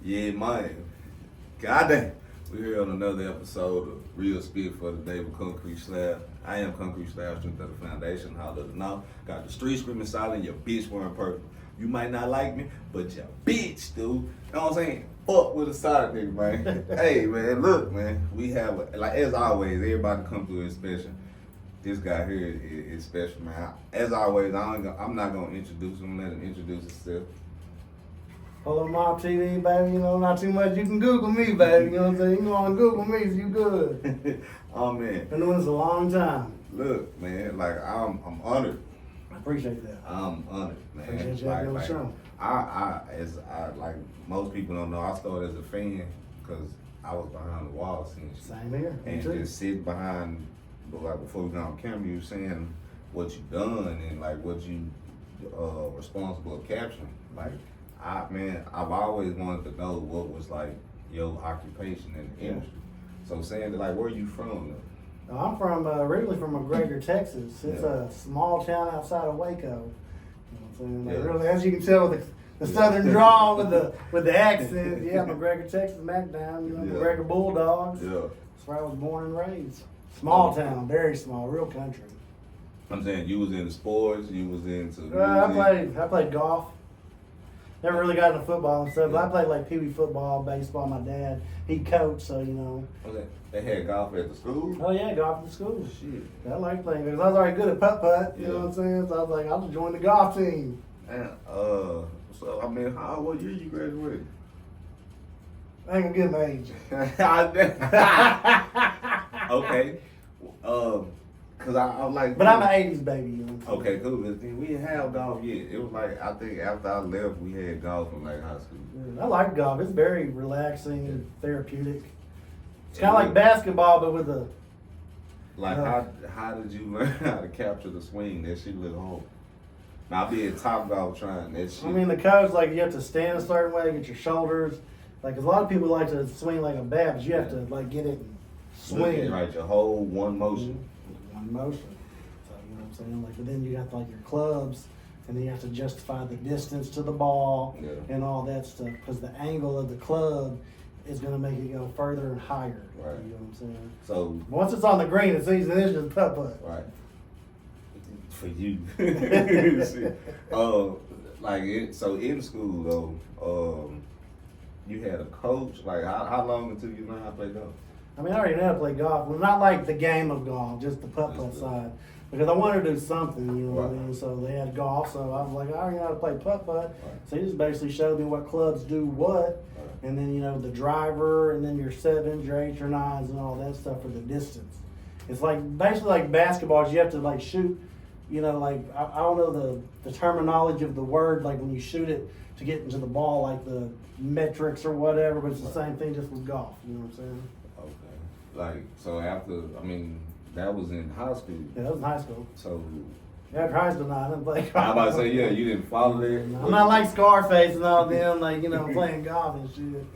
Yeah, man. Goddamn. We're here on another episode of Real Spit for the Day with Concrete Slab. I am Concrete Slab, strength of the foundation. Holler to know. Got the street screaming silent, your bitch wearing purple. You might not like me, but your bitch, dude. You know what I'm saying? Fuck with a side nigga, man. Hey, man, look, man. We have, like, as always, everybody come through is special. This guy here is special, man. As always, I'm not going to introduce him. Let him introduce himself. Polow Mob TV, baby, you know, not too much. You can Google me, baby, you know what I'm saying? You can go on Google me, so you good. Oh, man. Been doing this a long time. Look, man, like, I'm honored. I appreciate that. I'm honored, man. Appreciate you having me on the show. I like most people don't know, I started as a fan because I was behind the wall seeing shit. Same here. And just sitting behind, like before we got on camera, you were saying what you done and like what you responsible of capturing. Like, I've always wanted to know what was like your occupation in the industry. So saying that, like, where you from? I'm from originally from McGregor, Texas. It's a small town outside of Waco. You know what I'm saying? Like, really, as you can tell with the southern drawl with the accent. Yeah, McGregor, Texas, Smackdown. You know, McGregor Bulldogs. Yeah. That's where I was born and raised. Small town, very small, real country. I'm saying you was into sports. You was into music. I played golf. Never really got into football and stuff, but I played like pee-wee football, baseball. My dad, he coached, so you know. Okay. They had golf at the school? Oh yeah, golf at the school. Shit. I like playing because I was already good at putt-putt, you know what I'm saying? So I was like, I'll just join the golf team. And, so, I mean, what year you graduated? I ain't gonna give my age. Okay. Cause I like. But I'm an 80s baby, you know. Okay, cool. We didn't have golf yet. It was like, I think after I left, we had golf in like high school. Yeah, I like golf. It's very relaxing, therapeutic. It's kind of like basketball, but with a. Like, how did you learn how to capture the swing? That shit look hard. Now, I be at Top Golf trying that shit. I mean, the coach, like, you have to stand a certain way, get your shoulders. Like, 'cause a lot of people like to swing like a bat, but you have to, like, get it and swing. Right, your whole one motion. Mm-hmm. One motion. So, you know what I'm saying? Like, but then you got, like, your clubs, and then you have to justify the distance to the ball and all that stuff, because the angle of the club is going to make it go further and higher. Right. You know what I'm saying? So once it's on the green, it's easy. It's just putt-putt. Right. For you. So in school though, you had a coach. Like, how long until you learned how to play golf? I mean, I already know how to play golf. Well, not like the game of golf, just the putt-putt side. Because I wanted to do something, you know what I mean? So they had golf, so I was like, I already know how to play putt-putt. Right. So he just basically showed me what clubs do what. Right. And then, you know, the driver, and then your 7s, your 8s, your 9s, and all that stuff for the distance. It's like, basically like basketball, you have to like shoot, you know, like, I don't know the terminology of the word, like when you shoot it to get into the ball, like the metrics or whatever, but it's the same thing just with golf, you know what I'm saying? Okay. Like, so after, I mean, that was in high school. Yeah, that was in high school. So after high school, I didn't play golf. I'm about to say, yeah, you didn't follow there. I'm not like Scarface and all them, like, you know, playing golf and shit.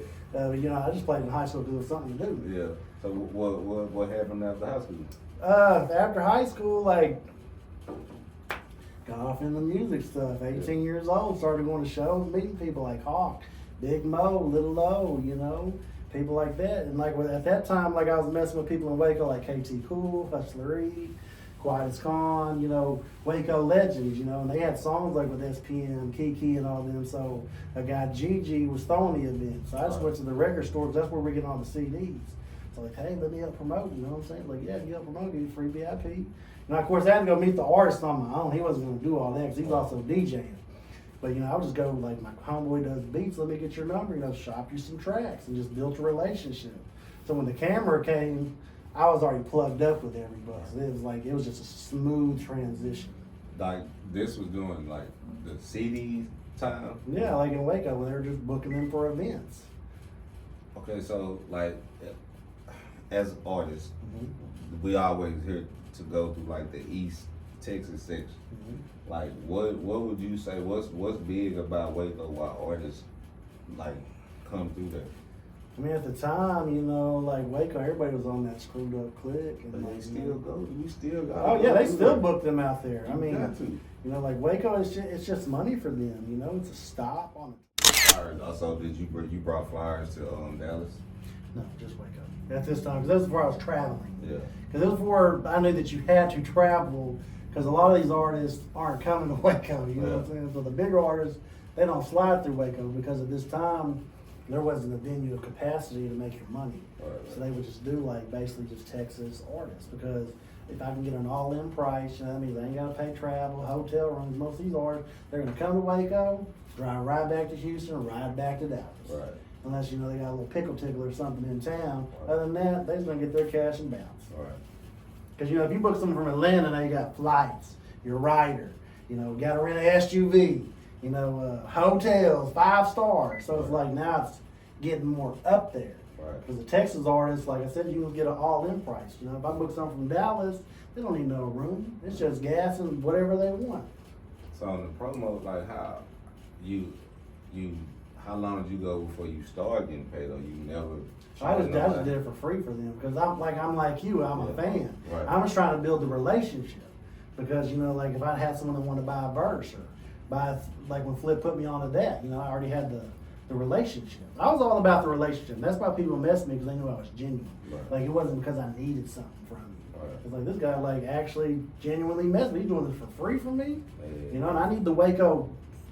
You know, I just played in high school because it was something to do. Yeah. So what happened after high school? After high school, like, got off in the music stuff. 18 years old, started going to shows, meeting people like Hawk, Big Mo, Little O, you know, people like that. And like at that time, like I was messing with people in Waco like KT Cool, Hustlery, Quiet as Con, you know, Waco legends, you know, and they had songs like with SPM, Kiki and all them. So a guy Gigi was throwing the event. So I just went to the record store, 'cause that's where we get all the CDs. So like, hey, let me help promote, you know what I'm saying? Like, yeah, you help promote, give you free VIP. And of course, I had to go meet the artist on my own. He wasn't going to do all that because he was also DJing. But, you know, I would just go, like, my homeboy does beats, let me get your number, you know, shop you some tracks, and just built a relationship. So when the camera came, I was already plugged up with everybody. So it was just a smooth transition. Like, this was doing, like, the CD time? Yeah, like in Waco, when they were just booking them for events. Okay, so, like, as artists, we always hear to go through like the East Texas section. Like, what would you say? What's big about Waco? Why artists like come through there? I mean, at the time, you know, like Waco, everybody was on that screwed up click, and but like, they still go. We still go. Oh yeah, they still book them out there. I mean, got to. you know, like Waco, it's just money for them. You know, it's a stop on it. flyers. Also, you brought flyers to Dallas? No, just Waco. At this time, because this is before I was traveling. Yeah. Because this is before I knew that you had to travel, because a lot of these artists aren't coming to Waco, you know what I'm saying? So the bigger artists, they don't slide through Waco, because at this time, there wasn't a venue of capacity to make your money. Right. So they would just do like basically just Texas artists, because if I can get an all-in price, you know, that means I ain't gotta pay travel, hotel rooms. Most of these artists, they're gonna come to Waco, drive right back to Houston, ride back to Dallas. Right. Unless, you know, they got a little pickle tickle or something in town. Other than that, they're just gonna get their cash and bounce. Right. Because, you know, if you book someone from Atlanta, now you got flights, your rider, you know, got to rent an SUV, you know, hotels, 5 stars. So it's like now it's getting more up there. Right. Because the Texas artists, like I said, you can get an all-in price. You know, if I book someone from Dallas, they don't need no room. It's just gas and whatever they want. So on the promo, like how long did you go before you started getting paid, or you never? I just did it for free for them, because I'm like you, I'm a fan. Right. I'm just trying to build the relationship, because, you know, like if I had someone that wanted to buy a verse or buy, like when Flip put me on to that, you know, I already had the relationship. I was all about the relationship. That's why people messed me, because they knew I was genuine. Right. Like it wasn't because I needed something from you. Right. It's like this guy like actually genuinely messed me. He's doing this for free for me. Yeah. You know, and I need the Waco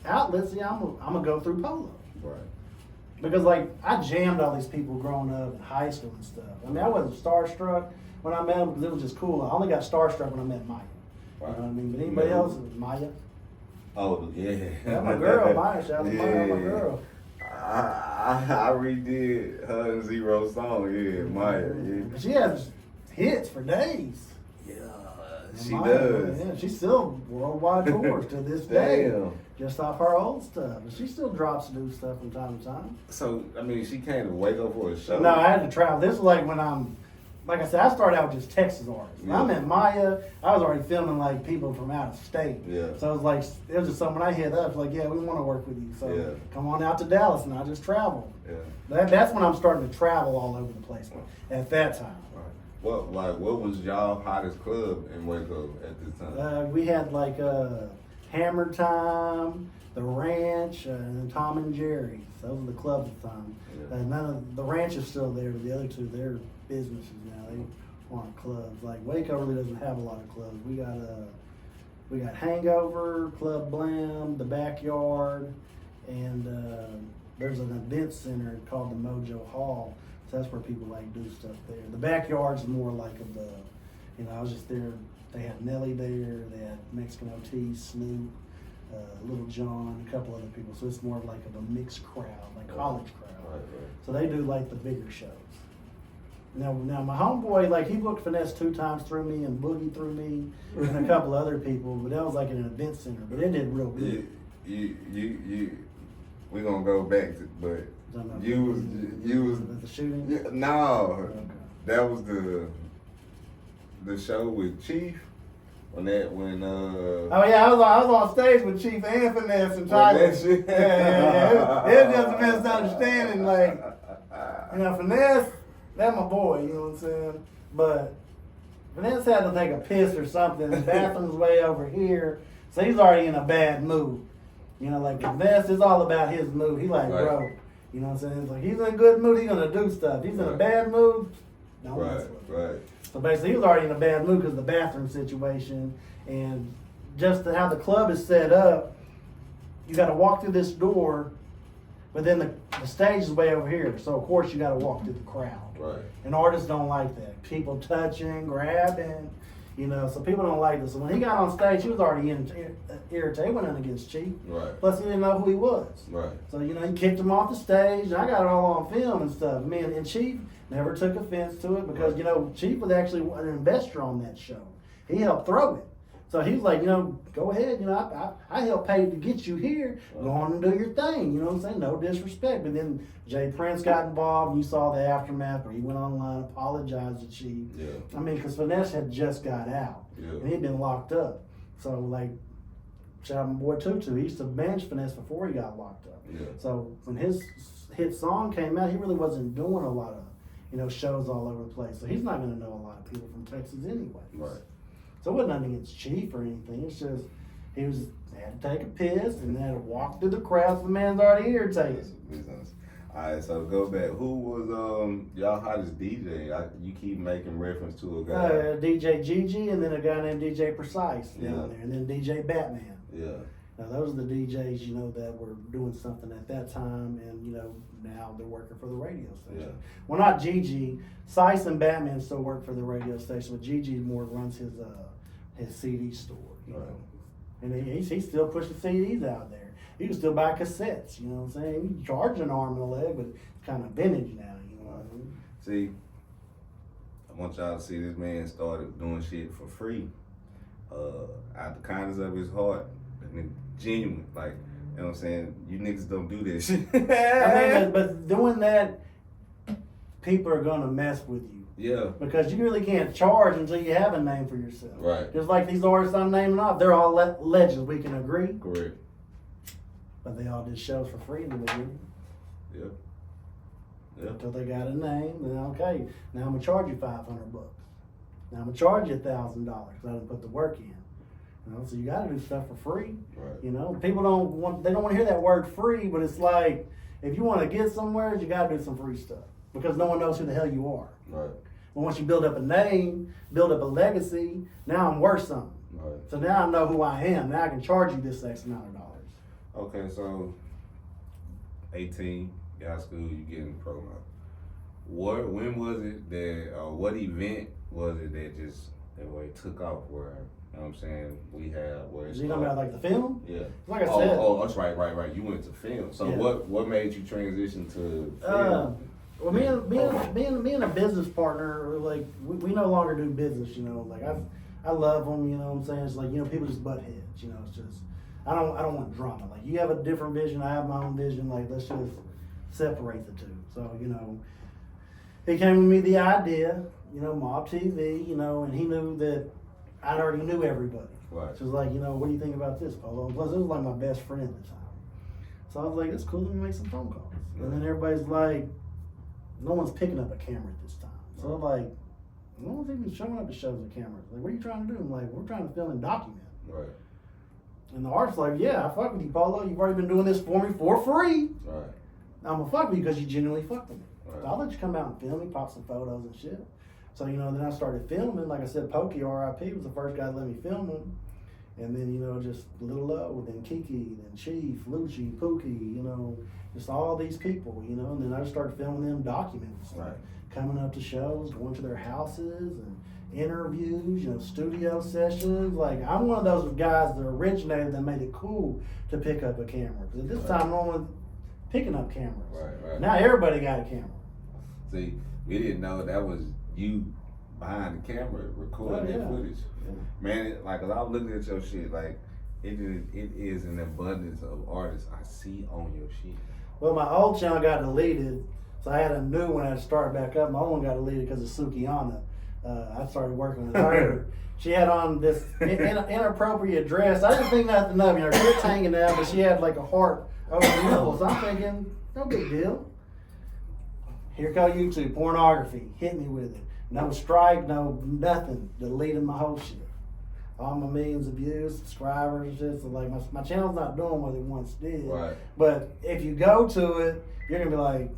outlets. Yeah, I'm gonna go through Polow. Right. Because like I jammed all these people growing up in high school and stuff. I mean, I wasn't starstruck when I met them, because it was just cool. I only got starstruck when I met Maya. Right. You know what I mean? But anybody else, it was Maya. Oh yeah. That's my girl, Maya. Shout out to Maya, my girl. I redid her and Zero song. Yeah, Maya. Yeah. But she has hits for days. Yeah, And she Maya, does. Yeah, she's still worldwide tours to this day. Damn. Just off her old stuff. But she still drops new stuff from time to time. So I mean, she came to Waco for a show. No, I had to travel. This is like when like I said, I started out with just Texas artists. When I met Maya, I was already filming like people from out of state. Yeah. So it was like, it was just something I hit up, like, yeah, we want to work with you. So Yeah. come on out to Dallas, and I just traveled. Yeah. That's when I'm starting to travel all over the place at that time. Right. What was y'all hottest club in Waco at this time? We had like Hammer Time, The Ranch, and Tom and Jerry's. Those were the clubs at the time. Yeah. None of the Ranch is still there, but the other two, they're businesses now. They aren't clubs. Like Waco really doesn't have a lot of clubs. We got Hangover, Club Blam, The Backyard, and there's an event center called the Mojo Hall. So that's where people like do stuff there. The Backyard's more like of the, you know, I was just there. They had Nelly there. They had Mexican OT, Snoop, Little John, a couple other people. So it's more like of a mixed crowd, like college crowd. Right. So they do like the bigger shows. Now my homeboy, like he booked Finesse 2 times through me and Boogie through me and a couple other people, but that was like in an event center. But it did real good. We gonna go back to, but you was the shooting. Yeah, no, Okay. that was the show with Chief when. Oh yeah, I was on stage with Chief and Finesse and Tyler. that shit? Yeah. It was just a misunderstanding. Like, you know, Finesse, that's my boy. You know what I'm saying? But Finesse had to take a piss or something. The bathroom's way over here, so he's already in a bad mood. You know, like Finesse is all about his mood. He like, Right. bro. You know what I'm saying? It's like he's in a good mood, he's gonna do stuff. He's in a Right. bad mood, don't mess Right, with him. right. So basically, he was already in a bad mood because of the bathroom situation, and just how the club is set up. You got to walk through this door, but then the stage is way over here. So of course you got to walk through the crowd. Right. And artists don't like that. People touching, grabbing, you know. So people don't like this. So when he got on stage, he was already irritated. He went in against Chief. Right. Plus he didn't know who he was. Right. So, you know, he kicked him off the stage. I got it all on film and stuff. Me and Chief never took offense to it because, Right. you know, Chief was actually an investor on that show. He helped throw it. So he was like, you know, go ahead. You know, I helped pay to get you here. Go on and do your thing. You know what I'm saying? No disrespect. But then Jay Prince got involved. And you saw the aftermath where he went online, apologized to Chief. Yeah. I mean, because Finesse had just got out. Yeah. And he'd been locked up. So, like, shout out my boy Tutu. He used to manage Finesse before he got locked up. Yeah. So when his hit song came out, he really wasn't doing a lot of, you know, shows all over the place. So he's not going to know a lot of people from Texas anyway. Right. So it wasn't nothing against Chief or anything. It's just, He had to take a piss and then had to walk through the crowd, so the man's already irritated. Alright, so to go back, who was y'all hottest DJ? You keep making reference to a guy. DJ Gigi, and then a guy named DJ Precise down there, and then DJ Batman. Yeah. Now those are the DJs, you know, that were doing something at that time, and you know, now they're working for the radio station. Yeah. Well, not Gigi. Sice and Batman still work for the radio station, but Gigi more runs his CD store. You know, and he's still pushing CDs out there. You can still buy cassettes. You know what I'm saying? You can charge an arm and a leg, but it's kind of vintage now. You know what I mean? See, I want y'all to see this man started doing shit for free, out the kindness of his heart, and genuine. Like, you know what I'm saying? You niggas don't do this shit. I mean, but doing that, people are gonna mess with you. Yeah. Because you really can't charge until you have a name for yourself. Right. Just like these artists I'm naming off, they're all legends. We can agree. Correct. But they all did shows for free in the beginning. Yep. Yep. Until they got a name, then okay, now I'm gonna charge you $500. Now I'm gonna charge you $1,000 because I didn't put the work in. You know, so you gotta do stuff for free. Right. You know, people don't want to hear that word free, but it's like if you want to get somewhere, you gotta do some free stuff because no one knows who the hell you are. Right. But once you build up a name, build up a legacy, now I'm worth something. Right. So now I know who I am. Now I can charge you this X amount of dollars. Okay, so 18, you got school, you getting the promo. When was it that, what event was it that just, that way took off where, you know what I'm saying, we have where it's You talking about like the film? Yeah. Like I said. Oh, that's right. You went to film. So Yeah. what made you transition to film? Well, me and a business partner, like we no longer do business. You know, like I love them. You know what I'm saying? It's like, you know, people just butt heads. You know, it's just I don't want drama. Like you have a different vision, I have my own vision. Like let's just separate the two. So you know, he came with me the idea. You know, Mob TV. You know, and he knew that I already knew everybody. Right. So it was like, you know, what do you think about this, Polow? Plus, it was like my best friend at the time. So I was like, it's cool. Let me make some phone calls. And then everybody's like, no one's picking up a camera at this time. So I'm like, no one's even showing up to shows with cameras. Like, what are you trying to do? I'm like, we're trying to film and document. Right. And the artist's like, yeah, I fuck with you, Polow. You've already been doing this for me for free. Right. I'm gonna fuck with you because you genuinely fucked with me. Right. So I'll let you come out and film me, pop some photos and shit. So, you know, then I started filming. Like I said, Pokey, R.I.P., was the first guy to let me film him. And then, you know, just Little Low, then Kiki, then Chief, Lucci, Pookie, you know, just all these people, you know. And then I just started filming them documents. Right. Coming up to shows, going to their houses and interviews, you know, studio sessions. Like, I'm one of those guys that originated that made it cool to pick up a camera. Because at this time, no one was picking up cameras. Right. Now everybody got a camera. See, we didn't know that was you behind the camera recording that footage. Yeah. Man, like, cause I was looking at your shit, like, it is an abundance of artists I see on your shit. Well, my old channel got deleted, so I had a new one I had to start back up. My old one got deleted because of Sukiana. I started working with her. She had on this inappropriate dress. I didn't think nothing of it. Her tits hanging out, but she had like a heart over the nipple. So I'm thinking, no big deal. Here go YouTube, pornography. Hit me with it. No strike, no nothing. Deleting my whole shit. All my millions of views, subscribers, and shit. So like my channel's not doing what it once did. Right. But if you go to it, you're gonna be like,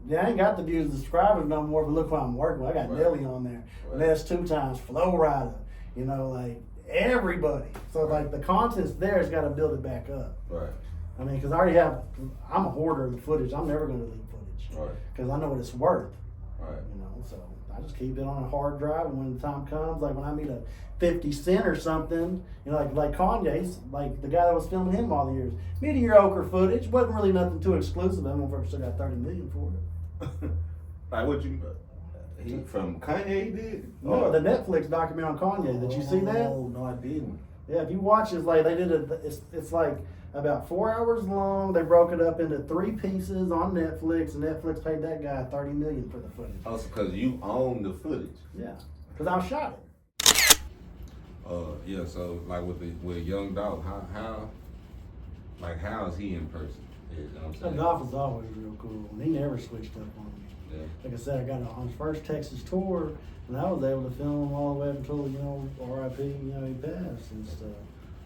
yeah, I ain't got the views and subscribers no more, but look what I'm working with. I got Nelly on there. Right. That's 2 times. Flow Rider. You know, like everybody. So like the content's there, it's gotta build it back up. Right. I mean, because I'm a hoarder of the footage. I'm never gonna delete footage. Right. Because I know what it's worth. Right. You know, so I just keep it on a hard drive, and when the time comes, like when I meet a 50 Cent or something, you know, like Kanye's, like the guy that was filming him all the years, mediocre footage, wasn't really nothing too exclusive. That motherfucker still got 30 million for it. Like what you, he from Kanye he did? No, the Netflix documentary on Kanye. Did you see that? Oh no, I didn't. Yeah, if you watch it, like they did it's like about 4 hours long. They broke it up into 3 pieces on Netflix, and Netflix paid that guy 30 million for the footage. Also, because you own the footage. Yeah, because I shot it. Yeah. So like with Young Dolph, how is he in person? You know what I'm So saying? Dolph was always real cool, and he never switched up on me. Yeah. Like I said, I got on his first Texas tour, and I was able to film him all the way up until, you know, R.I.P., you know, he passed and stuff.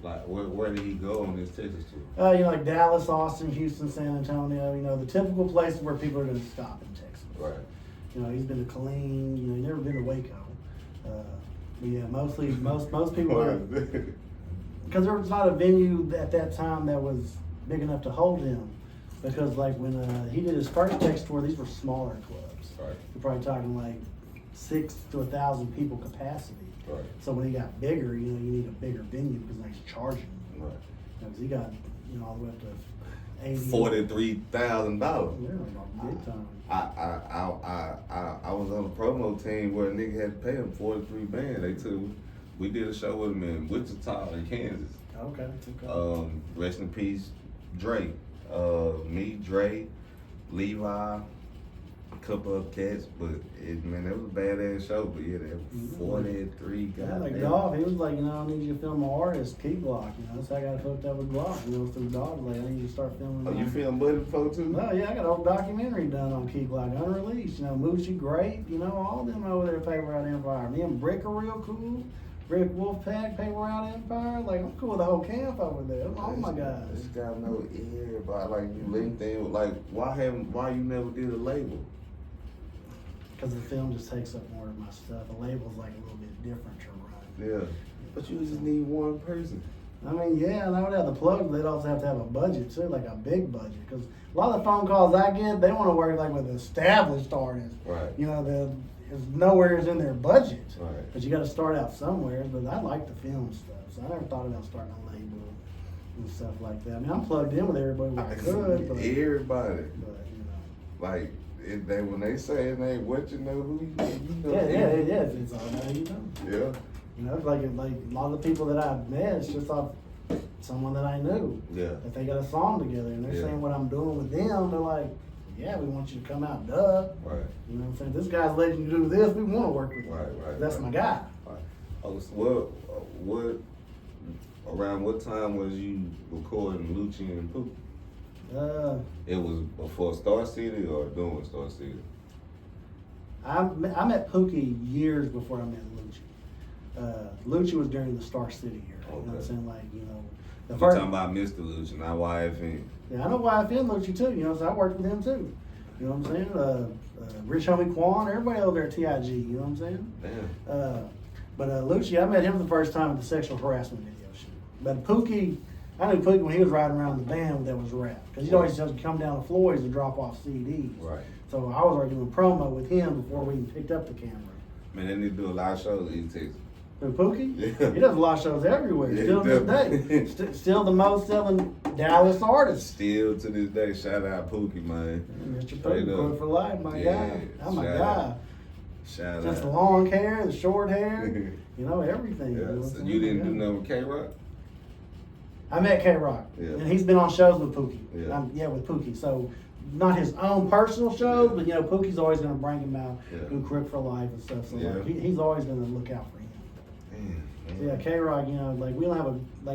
Like, where did he go on this Texas tour? You know, like Dallas, Austin, Houston, San Antonio. You know, the typical places where people are going to stop in Texas. Right. You know, he's been to Killeen. You know, he's never been to Waco. But yeah, most people. Because there was not a venue at that time that was big enough to hold him. Because like when he did his first Texas tour, these were smaller clubs. Right. You're probably talking like 600 to 1,000 people capacity. Right. So when he got bigger, you know, you need a bigger venue because he's charging. Right. Because he got, you know, all the way up to $43,000. Yeah, like big time. I was on a promo team where a nigga had to pay him 43 band. We did a show with him in Wichita in Kansas. Okay. Rest in peace, Dre. Me, Dre, Levi, a couple of cats, but that was a badass show. But yeah, that was 43 guys. Yeah, like Golf, he was like, you know, I need you to film an artist, Key Block, you know, so I got hooked up with Glock, you know, through Dog, like, I need you to start filming. Oh, you film Buddy before too? No, yeah, I got a whole documentary done on Key Block, unreleased, you know, Moochie Great, you know, all them over there at Paper Route Empire. Me and Brick are real cool. Rick Wolfpack, Paper Route Empire, like, I'm cool with the whole camp over there. Oh my God. This guy know everybody, like, you linked in, like, why you never did a label? Because the film just takes up more of my stuff. A label's like a little bit different to run. Yeah, but you just need one person. I mean, yeah, and I would have the plugs. They'd also have to have a budget too, like a big budget. Because a lot of the phone calls I get, they want to work like with established artists. Right. You know, there's nowhere in their budget. Right. But you got to start out somewhere. But I like the film stuff, so I never thought about starting a label and stuff like that. I mean, I'm plugged in with everybody where I could. But, everybody. But you know. Like, when they say it ain't what you know, who you know. Yeah, it is. It's all about who you know. Yeah. You know, like a lot of the people that I've met, it's just off someone that I knew. Yeah. That they got a song together and they're saying what I'm doing with them. They're like, yeah, we want you to come out, duh. Right. You know what I'm saying? This guy's letting you do this. We want to work with you. Right. That's my guy. Right. Oh, so what? Around what time was you recording Lucci and Pookie? It was before Star City or during Star City? I met Pookie years before I met Lucci. Lucci was during the Star City era. You know what I'm saying? Like, you know, You're talking about Mr. Lucci, not YFN. Yeah, I know YFN Lucci too. You know, so I worked with him too. You know what I'm saying? Rich Homie Quan, everybody over there at TIG. You know what I'm saying? Damn. But Lucci, I met him the first time at the sexual harassment video shoot. But Pookie, I knew Pookie when he was riding around the band that was rap. Because he'd always just come down to Floyd's to drop off CDs. Right. So I was already doing promo with him before we even picked up the camera. Man, they need to do a lot of shows in Texas. But Pookie? Yeah. He does a lot of shows everywhere. Yeah, Still to this day. Still the most selling Dallas artist. Still to this day, shout out Pookie, man. Mr. Pookie, Pookie for life, my guy. Oh my guy. Shout Just out. the long hair, the short hair, you know, everything. Yeah. You know So you didn't do nothing with K-Rock? I met K-Rock, Yeah. and he's been on shows with Pookie. Yeah. With Pookie. So, not his own personal shows, but, you know, Pookie's always going to bring him out, do Crip for Life and stuff. So, like, he's always going to look out for him. So, yeah, K-Rock, you know, like, we don't have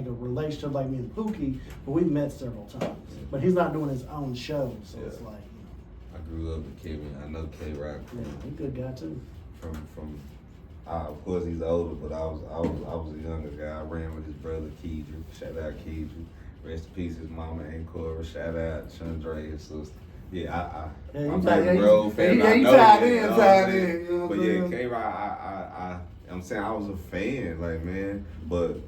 a relationship like me and Pookie, but we've met several times. But he's not doing his own shows, so it's like, you know. I grew up with Kevin. I know K-Rock. Yeah, he's a good guy, too. From of course he's older, but I was a younger guy. I ran with his brother Keedrick. Shout out Keedrick. Rest in peace, his mama and Cora. Shout out Chandra, his sister. Yeah, I'm a road fan. Yeah, you tied in. You know but yeah, K-Rock, I'm saying I was a fan, like, man. But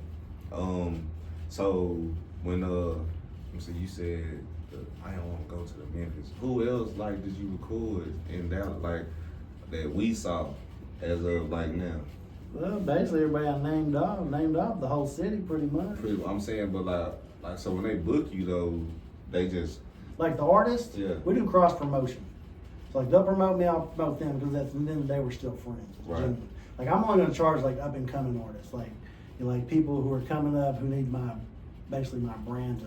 so when so you said I don't want to go to the Memphis. Who else like did you record in Dallas like that we saw as of like now? Well, basically everybody I named off the whole city pretty much. I'm saying, but like so when they book you though, they just like the artists. Yeah. We do cross promotion. So like they'll promote me, I'll promote them because at the end of the day we're still friends. Right. Genuine. Like I'm only gonna charge like up and coming artists, like you know, like people who are coming up who need basically my brand to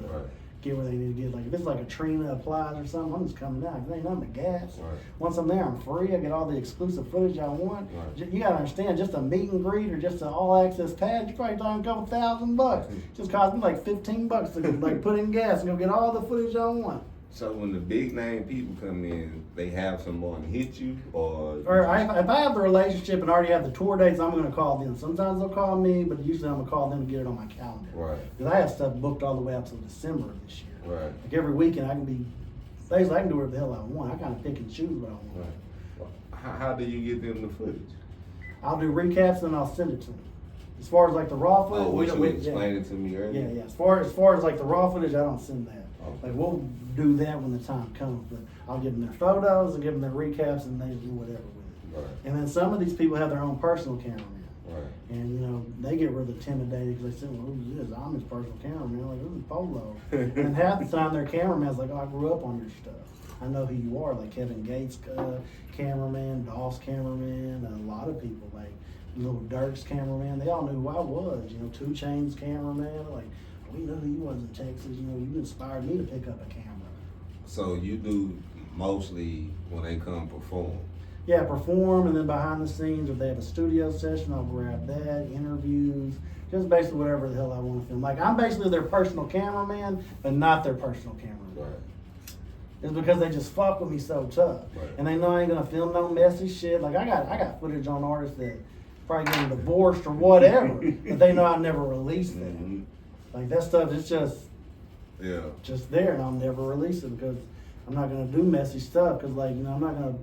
get where they need to get. Like if it's like a Trina Applies or something, I'm just coming out. Cause ain't nothing but gas. Right. Once I'm there, I'm free. I get all the exclusive footage I want. Right. You gotta understand, just a meet and greet or just an all access pad, you're probably talking a couple $1,000. Just cost me like $15 to like put in gas and go get all the footage I want. So when the big name people come in, they have someone hit you, or Or if I have the relationship and already have the tour dates, I'm gonna call them. Sometimes they'll call me, but usually I'm gonna call them to get it on my calendar. Right. Because I have stuff booked all the way up till December of this year. Right. Like every weekend, I can do whatever the hell I want. I kind of pick and choose what I want. Right. How do you get them the footage? I'll do recaps and I'll send it to them. As far as like the raw footage, Oh, what you yeah. explained it to me earlier. Yeah. As far as like the raw footage, I don't send that. Okay. Like we'll do that when the time comes, but I'll give them their photos and give them their recaps, and they do whatever with it. Right. And then some of these people have their own personal cameraman. Right. And you know, they get really intimidated because they say, well, who's this? I'm his personal cameraman. Like, this is Polow. And half the time their cameraman's like, oh, I grew up on your stuff. I know who you are. Like Kevin Gates cameraman, Doss cameraman, a lot of people, like Little Dirk's cameraman, they all knew who I was. You know, 2 Chainz cameraman, like, we know who you was in Texas. You know, you inspired me to pick up a camera. So you do mostly when they come perform. Yeah, perform, and then behind the scenes, if they have a studio session, I'll grab that, interviews, just basically whatever the hell I want to film. Like, I'm basically their personal cameraman, but not their personal cameraman. Right. It's because they just fuck with me so tough. Right. And they know I ain't gonna film no messy shit. Like, I got footage on artists that probably getting divorced or whatever, but they know I never release that. Mm-hmm. Like, that stuff is just there, and I'll never release it because I'm not gonna do messy stuff. Because, like, you know, I'm not gonna,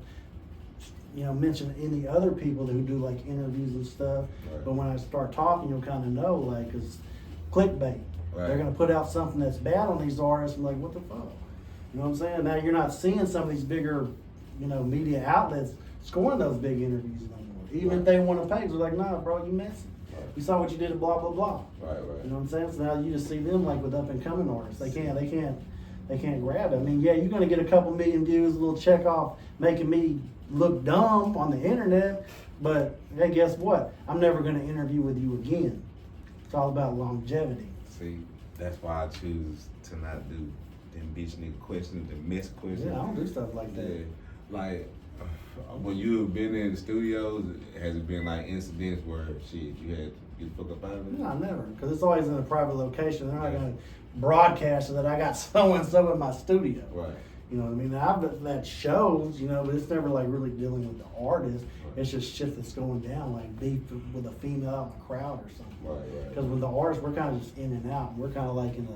you know, mention any other people who do like interviews and stuff. Right. But when I start talking, you'll kind of know, like, cause clickbait. Right. They're gonna put out something that's bad on these artists, and like, what the fuck? You know what I'm saying? Now you're not seeing some of these bigger, you know, media outlets scoring those big interviews no more. Even if they want to pay, they're like, nah, bro, you messy. Right. We saw what you did at blah blah blah. Right. You know what I'm saying? So now you just see them like with up and coming artists. They can't grab it. I mean, yeah, you're gonna get a couple million views, a little check off, making me look dumb on the internet. But hey, guess what? I'm never gonna interview with you again. It's all about longevity. See, that's why I choose to not do them bitch nigga questions, them mess questions. Yeah, I don't do stuff like that. Yeah. Like, when you have been in the studios, has it been like incidents where shit you had to get the fuck up out of it? No, never. Because it's always in a private location. They're not gonna broadcast so that I got so and so in my studio. Right. You know what I mean? I've that shows, you know, but it's never like really dealing with the artist. Right. It's just shit that's going down, like beef with a female out in the crowd or something. Right. Because with the artists, we're kind of just in and out. We're kind of like in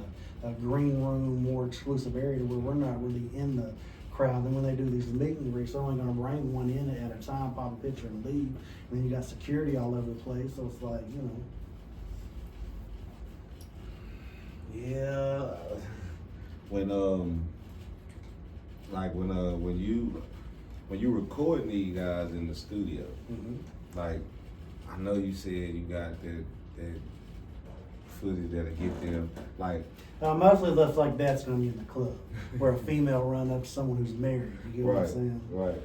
a green room, more exclusive area where we're not really in the crowd. And when they do these meet and greets, they're only going to bring one in at a time, pop a picture, and leave. And then you got security all over the place. So it's like, you know. Yeah. When you recording these guys in the studio, like, I know you said you got that footage that'll get them, like. Mostly stuff like that's going to be in the club, where a female run up to someone who's married. You get what I'm saying? Right.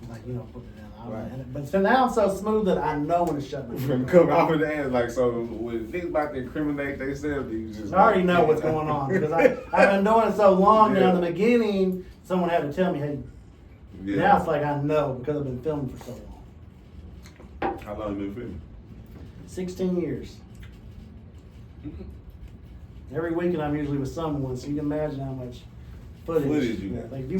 Like, you know, put it down. Right. But so now I'm so smooth that I know when to shut my From mouth. coming off of the ass, like, so when niggas about to incriminate themselves, you just. I already know what's going on because I've been doing it so long now. Yeah. In the beginning, someone had to tell me, hey, now it's like I know because I've been filming for so long. How long you been filming? 16 years. Every weekend I'm usually with someone, so you can imagine how much footage you got. Like if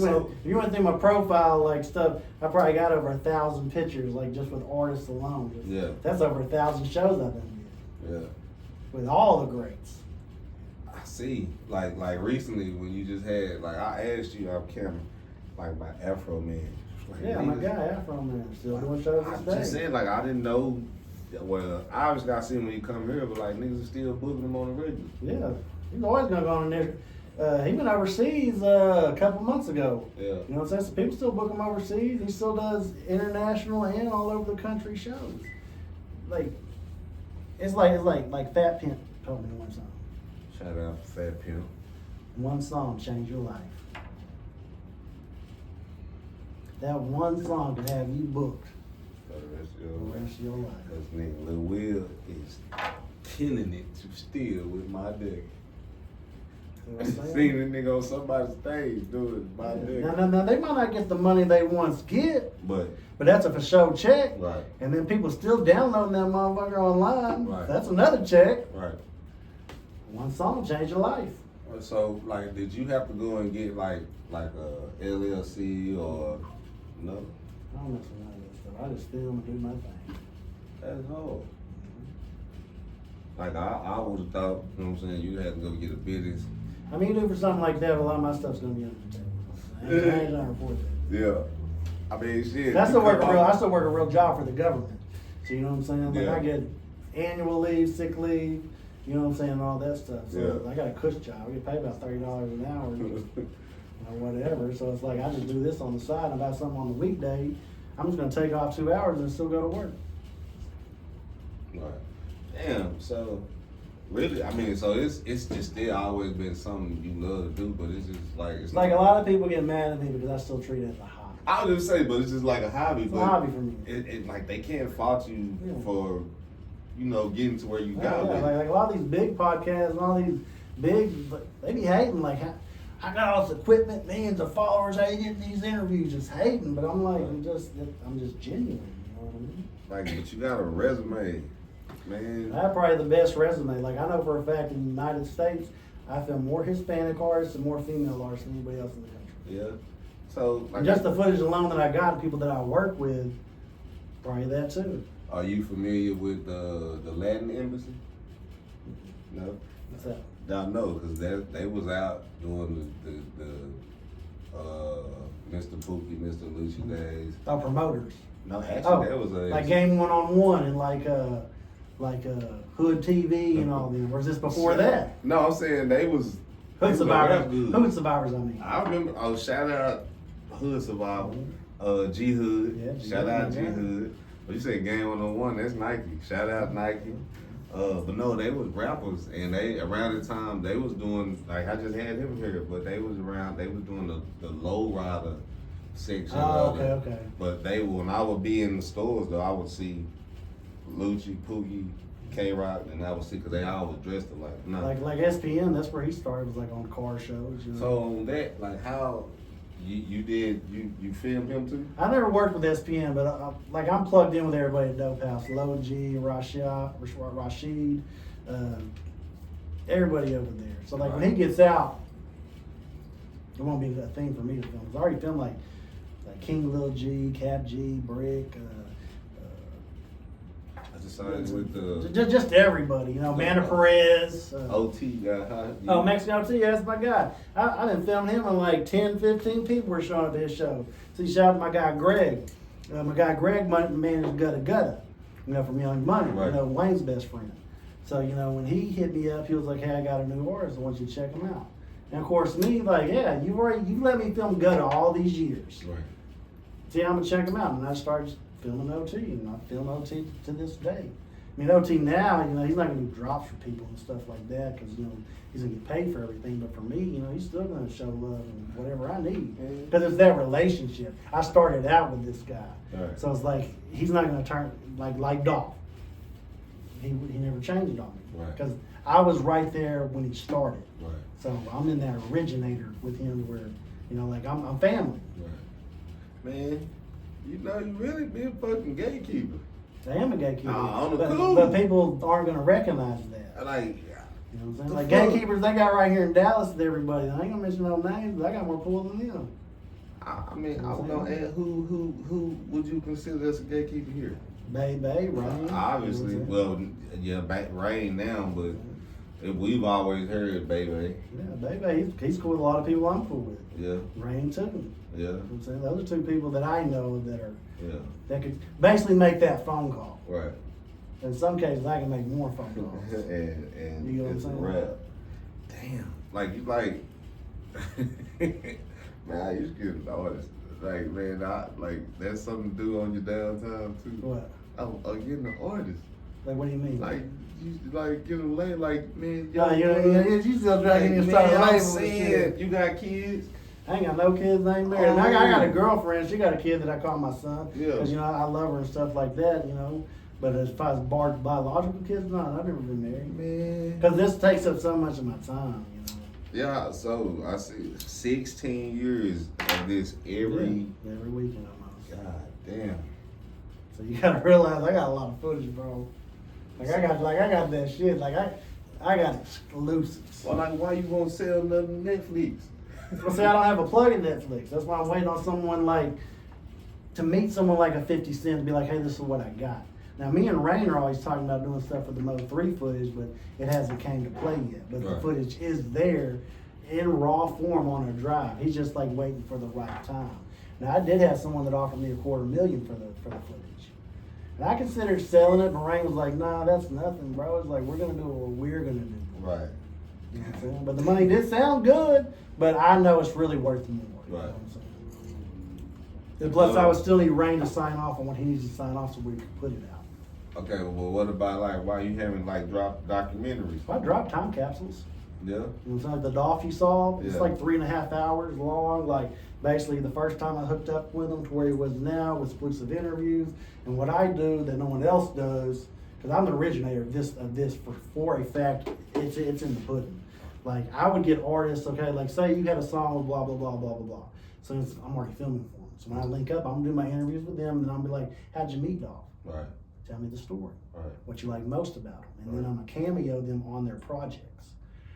you went through my profile, like stuff, I probably got over 1,000 pictures, like just with artists alone. Yeah. That's over 1,000 shows I've done. Yeah. With all the greats. I see. Like recently when you just had, like, I asked you off camera, like, my Afro Man. Like, Yeah, my guy Afro Man still doing shows I this day. just said, like, I didn't know. Well, obviously I see him when you come here, but like niggas are still booking him on the regular. Yeah, he's always gonna go on there. He went overseas a couple months ago. Yeah. You know what I'm saying? So people still book him overseas. He still does international and all over the country shows. Like, it's like Fat Pimp told me one song. Shout out to Fat Pimp. One song changed your life. That one song could have you booked For the rest of the your life. rest of your life. Cause nigga Lil Will is killing it to steal with my dick. See what I'm saying? Seen a nigga on somebody's stage do it with my dick. Now, they might not get the money they once get, But that's a for show check. right, And then people still downloading that motherfucker online. Right. That's another check. right, One song changed your life. So, like, did you have to go and get like a LLC or no? I don't mess with none of that stuff. I just film and do my thing. That's hard. Like I would have thought, you know what I'm saying, you had to go get a business. I mean, you do for something like that, a lot of my stuff's gonna be under the table. I ain't gonna report that. Yeah. I mean, shit. I still work a real job for the government. So you know what I'm saying? Like Yeah. I get annual leave, sick leave, you know what I'm saying, and all that stuff. So Yeah. I got a cush job. I get paid about $30 an hour, or whatever. So it's like I just do this on the side. If I have something on the weekday, I'm just gonna take off 2 hours and still go to work. Right. Damn. So, really, I mean, so it's just still always been something you love to do, but it's just like It's like a lot of people get mad at me because I still treat it as a hobby. I was just say, but it's just like a hobby. It's but a hobby for me. It like they can't fault you Yeah. for, you know, getting to where you Yeah, got. yeah. Like a lot of these big podcasts and all these big, but they be hating like, I got all this equipment, millions of followers, how you get these interviews, just hating. But I'm like, I'm just genuine. You know what I mean? Like, but you got a resume, man. I have probably the best resume. Like I know for a fact in the United States, I film more Hispanic artists and more female artists than anybody else in the country. Yeah. So, like, And just the footage alone that I got, people that I work with, probably that too. are you familiar with the Latin Embassy? No. What's that? No, because they was out doing the Mr. Pookie, Mr. Lucci days. Oh, promoters. No, actually, Oh, that was a like Game 1-on-1 and like Hood TV and all them. Or is this before that? No, I'm saying they was Hood Survivors. good. Hood Survivors, I mean. I remember. Oh, shout out Hood Survivor, G Hood. Yeah, G Shout out Hood, G yeah. Hood. But you said Game 101, that's Nike. Shout out Nike. But no, they was rappers, and they around the time they was doing, like I just had him here, but they was doing the low rider section. Oh, of okay, it. okay. But when I would be in the stores though, I would see Lucci, Pookie, K-Rock, and I would see, because they all was dressed alike. No. Like SPN, that's where he started, was like on car shows. You know? So on that, like how you filmed him too? I never worked with SPN, but like I'm plugged in with everybody at Dope House. Low G, Rashid, everybody over there. So like when he gets out, it won't be a thing for me to film. 'Cause I already filmed like King Lil G, Cap G, Brick. I decided with the Just everybody, you know, Manda Perez. OT guy. Huh? Oh, Mexico T, that's my guy. I done filmed him and like 10, 15 people were showing up at his show. So he shouted to my guy Greg. My guy Greg managed Gutta Gutta, you know, from Young Money, Right. you know, Wayne's best friend. So, you know, when he hit me up, he was like, hey, I got a new artist, I want you to check him out. And of course me, like, yeah, you've let me film Gutta all these years. Right. See, I'm gonna check him out. And I started filming OT, and I film OT to this day. I mean, OT now, you know, he's not gonna do drops for people and stuff like that, because, you know, he's gonna get paid for everything. But for me, you know, he's still gonna show love and whatever I need. Because it's that relationship. I started out with this guy. Right. So it's like, he's not gonna turn, like Dolph. He never changed on me. Right. Because I was right there when he started. Right. So I'm in that originator with him where, you know, like I'm family. Right. Man, you know you really be a fucking gatekeeper. I am a gatekeeper. On the but, cool. but people aren't going to recognize that. Like, You know what I'm saying? The Like fuck? gatekeepers, they got right here in Dallas with everybody. I ain't going to mention no names, but I got more pull than them. I mean, I was gonna ask who would you consider as a gatekeeper here? Bay, Ryan. Obviously, You know what well, yeah, back Rain now, but we've always heard Baby. I'm saying? Yeah, Bay, he's cool with a lot of people I'm cool with. Yeah, Rain too. yeah, You know what I'm saying? Those are two people that I know yeah. that could basically make that phone call. Right. In some cases, I can make more phone calls. and You know what I'm it's a saying? rap. Damn. Like you like man, I used to get an artist. Like, man, that's something to do on your downtime too. What? Getting an artist. Like, what do you mean? Like you like get a lay like man, Oh, you still trying to get man, started I'm label and saying, shit. you got kids? I ain't got no kids, I ain't married. And I got a girlfriend, she got a kid that I call my son. Yeah. Because, you know, I love her and stuff like that, you know. But as far as biological kids, no, I've never been married. Man. Because this takes up so much of my time, you know. Yeah, so I see 16 years of this every Yeah, every weekend almost. God damn. So you gotta realize I got a lot of footage, bro. I got that shit. I got exclusives. Well, like, why you won't sell nothing to Netflix? Well, see, I don't have a plug in Netflix. That's why I'm waiting on someone like to meet someone like a 50 Cent to be like, hey, this is what I got. Now, me and Rain are always talking about doing stuff with the Mo 3 footage, but it hasn't came to play yet. But the footage is there in raw form on a drive. He's just like waiting for the right time. Now, I did have someone that offered me $250,000 for the footage. And I considered selling it, but Rain was like, nah, that's nothing, bro. It's like, we're going to do what we're going to do. Right. You know what I'm saying? But the money did sound good, but I know it's really worth more. You know Right. what I'm saying? And plus, I would still need Rain to sign off on what he needs to sign off so we could put it out. Okay, well, what about like why you haven't like dropped documentaries? I dropped time capsules. Yeah. You know what I'm saying? Like the Dolph you saw, it's Yeah. like 3.5 hours long. Like basically the first time I hooked up with him to where he was now with exclusive interviews. And what I do that no one else does, because I'm the originator of this for a fact, it's in the pudding. Like I would get artists, okay, like say you had a song with blah, blah, blah, blah, blah, blah. So I'm already filming for them. So when I link up, I'm gonna do my interviews with them and then I'll be like, how'd you meet Dolph? Right. Tell me the story. Right. What you like most about them. And then Right. I'm gonna cameo them on their projects.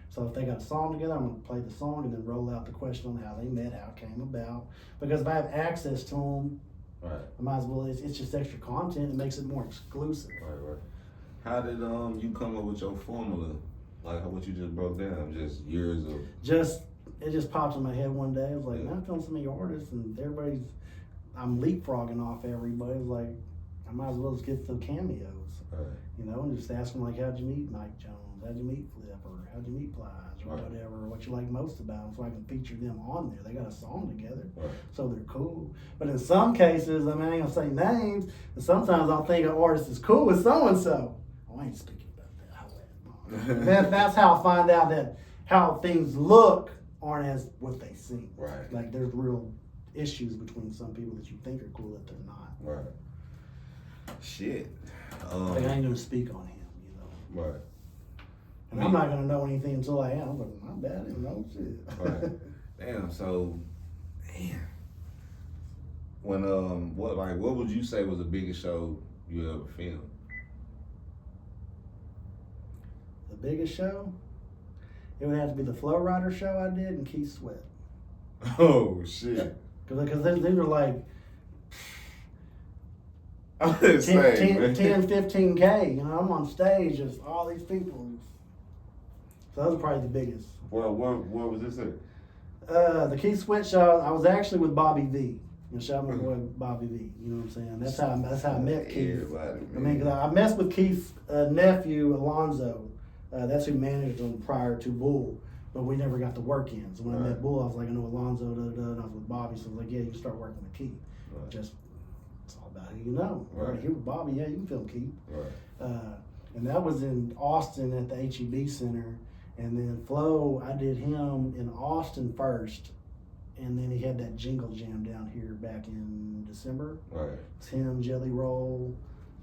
So if they got a song together, I'm gonna play the song and then roll out the question on how they met, how it came about. Because if I have access to them, Right. I might as well, it's just extra content. It makes it more exclusive. Right. How did you come up with your formula? Like what you just broke down, just years of It just popped in my head one day. I was like, Yeah. man, I'm feeling so many artists and I'm leapfrogging off everybody. It's like, I might as well just get the cameos. Right. You know, and just ask them like, how'd you meet Mike Jones? How'd you meet Flip? Or how'd you meet Plies? Or Right. whatever, what you like most about them, so I can feature them on there. They got a song together, Right. so they're cool. But in some cases, I mean, I ain't gonna say names, but sometimes I'll think an artist is cool with so-and-so. Oh, I ain't speaking about that. That's how I find out that how things look aren't as what they seem. Right. Like there's real issues between some people that you think are cool that they're not. Right. Shit. Like I ain't gonna speak on him, you know. Right. And I'm not gonna know anything until I am. I'm like, my bad, I didn't know shit. Right. Damn. So, damn. When what would you say was the biggest show you ever filmed? The biggest show? It would have to be the Flow Rider show I did and Keith Sweat. Oh shit. Because these are like I'm 10, just saying, man. 15K. You know, I'm on stage, just all these people. So those are probably the biggest. Well, where was this at? The Keith Sweat show, I was actually with Bobby V. You know, shout out my boy Bobby V. You know what I'm saying? That's how I met Keith. Everybody, I mean, 'cause I messed with Keith's nephew, Alonzo. That's who managed him prior to Bull. But we never got to work in. So when I met Bull, I was like, I know Alonzo, and I was with Bobby. So I was like, yeah, you can start working with Keith. Right. Just, it's all about who you know. Right. Here with Bobby, yeah, you can film Keith. Right. And that was in Austin at the HEB Center. And then Flo, I did him in Austin first. And then he had that Jingle Jam down here back in December. Right. It's him, Jelly Roll,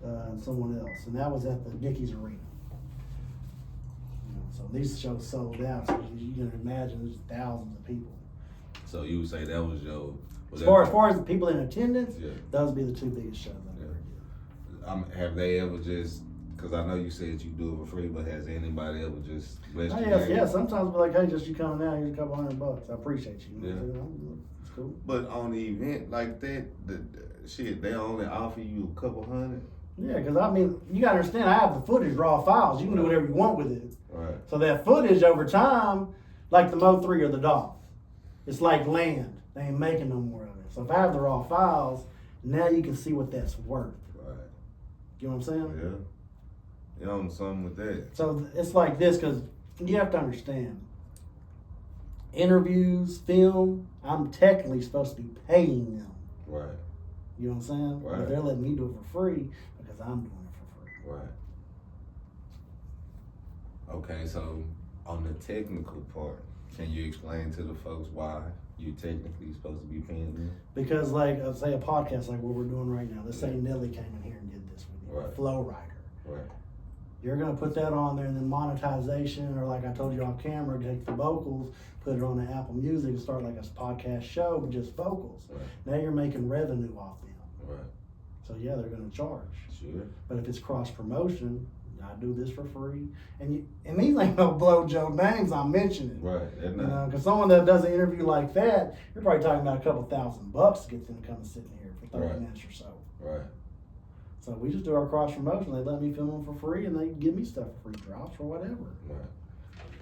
and someone else. And that was at the Dickies Arena. You know, so these shows sold out. So you can imagine there's thousands of people. So you would say that was your... As far as the people in attendance, Yeah. those would be the two biggest shows I've ever did. Have they ever just... Because I know you said you do it for free, but has anybody ever just blessed you? Yeah, sometimes be like, hey, just you coming out, here's a couple $100. I appreciate you. You know what I'm saying? It's cool. But on the event like that, the shit, they only offer you a couple hundred? Yeah, because I mean, you gotta understand, I have the footage, raw files. You can do whatever you want with it. Right. So that footage over time, like the Mo 3 or the Dolph, it's like land. They ain't making no more of it. So if I have the raw files, now you can see what that's worth. Right. You know what I'm saying? Yeah. You're on something with that. So it's like this, because you have to understand, interviews, film, I'm technically supposed to be paying them. Right. You know what I'm saying? Right. But they're letting me do it for free because I'm doing it for free. Right. Okay, so on the technical part, can you explain to the folks why you technically supposed to be paying them? Because like, say a podcast like what we're doing right now, let's say Nelly came in here and did this with you, Right. Flow Rider. Right. You're gonna put that on there and then monetization, or like I told you off camera, take the vocals, put it on the Apple Music and start like a podcast show with just vocals. Right. Now you're making revenue off them. Right. So yeah, they're gonna charge. Sure. But if it's cross promotion, I do this for free. And these ain't no blow Joe names I'm mentioning. Right. You know, because someone that does an interview like that, you're probably talking about a couple $1,000 to get them to come and sit in here for 30 minutes or so. Right. So we just do our cross promotion. They let me film them for free, and they give me stuff for free drops or whatever. Right.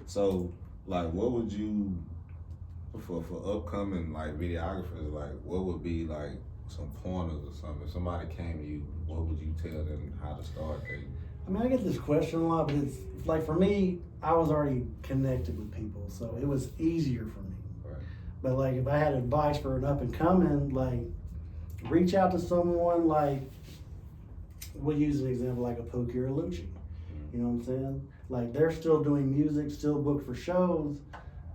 So, like, what would you, for upcoming, like, videographers, like, what would be, like, some pointers or something? If somebody came to you, what would you tell them how to start? I mean, I get this question a lot, but it's like, for me, I was already connected with people, so it was easier for me. Right. But, like, if I had advice for an up-and-coming, like, reach out to someone, like, we'll use an example like a Pookie or a Lucci. You know what I'm saying? Like, they're still doing music, still booked for shows,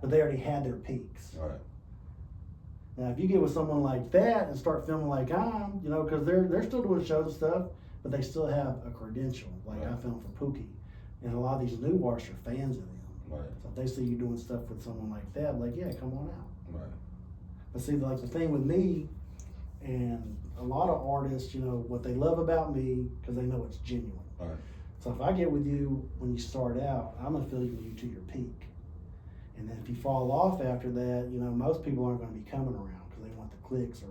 but they already had their peaks. Right. Now, if you get with someone like that and start filming like I'm, you know, because they're still doing shows and stuff, but they still have a credential. Like I filmed for Pookie, and a lot of these new artists are fans of them. Right. So if they see you doing stuff with someone like that, like, yeah, come on out. Right. But see, like the thing with me and a lot of artists, you know, what they love about me, because they know it's genuine. Right. So if I get with you when you start out, I'm gonna feel you to your peak. And then if you fall off after that, you know, most people aren't gonna be coming around because they want the clicks or,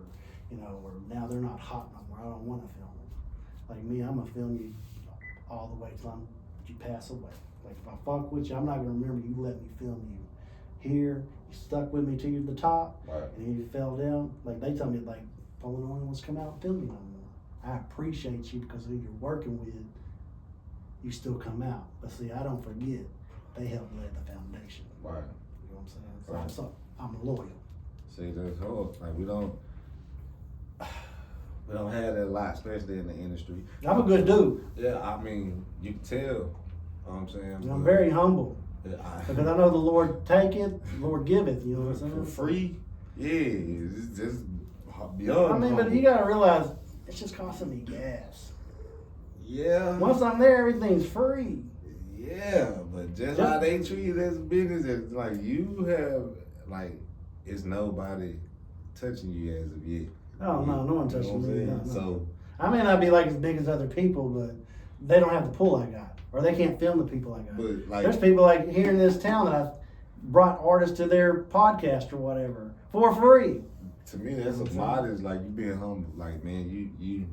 you know, or now they're not hot no more. I don't want to film them. Like me, I'm gonna film you all the way till you pass away. Like if I fuck with you, I'm not gonna remember you let me film you here. You stuck with me till the top, Right. and you fell down. Like they tell me, like, Polow no one wants to come out and film me no more. I appreciate you because who you're working with, you still come out. But see, I don't forget they helped lay the foundation. Right. You know what I'm saying? So Right. I'm loyal. See, that's hard. Like we don't have that a lot, especially in the industry. I'm a good dude. Yeah, I mean, you can tell. You know what I'm saying? And I'm very humble. Yeah, Because I know the Lord taketh, the Lord giveth, you know what I'm saying? for free, yeah, it's just beyond. I mean, but humble. you gotta realize, it's just costing me gas. Yeah. Once I'm there, everything's free. Yeah, but just how they treat it as a business, it's like you have, like, it's nobody touching you as of yet. Oh, no, no one You know touching what I'm me. saying? No, no. So, I may not be like as big as other people, but they don't have the pull I got. Or they can't film the people I got. but like, There's people like here in this town that I've brought artists to their podcast or whatever for free. to me, that's a modest, like, you being humble. Like, man, you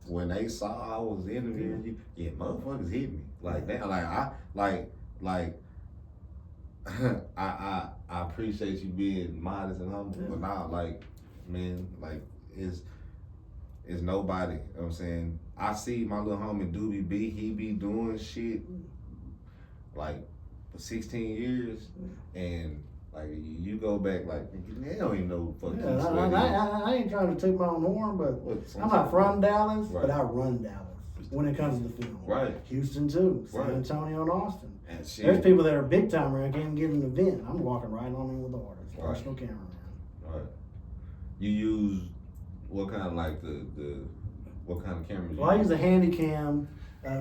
when they saw I was interviewing you, yeah, motherfuckers hit me. Like, that, I appreciate you being modest and humble, but now, like, man, like, it's nobody, you know what I'm saying? I see my little homie Doobie B, he be doing shit, like, for 16 years, and, like, you go back, like, they don't even know fucking I ain't trying to toot my own horn, but I'm not from Dallas, but I run Dallas when it comes to the film. Right. Houston too, San Right. Antonio and Austin. And shit. There's people that are big time around, can't even get an event. I'm walking right on in with the artist, Right. personal cameraman. Right. You use what kind of, like, what kind of cameras? Well, I use a handy cam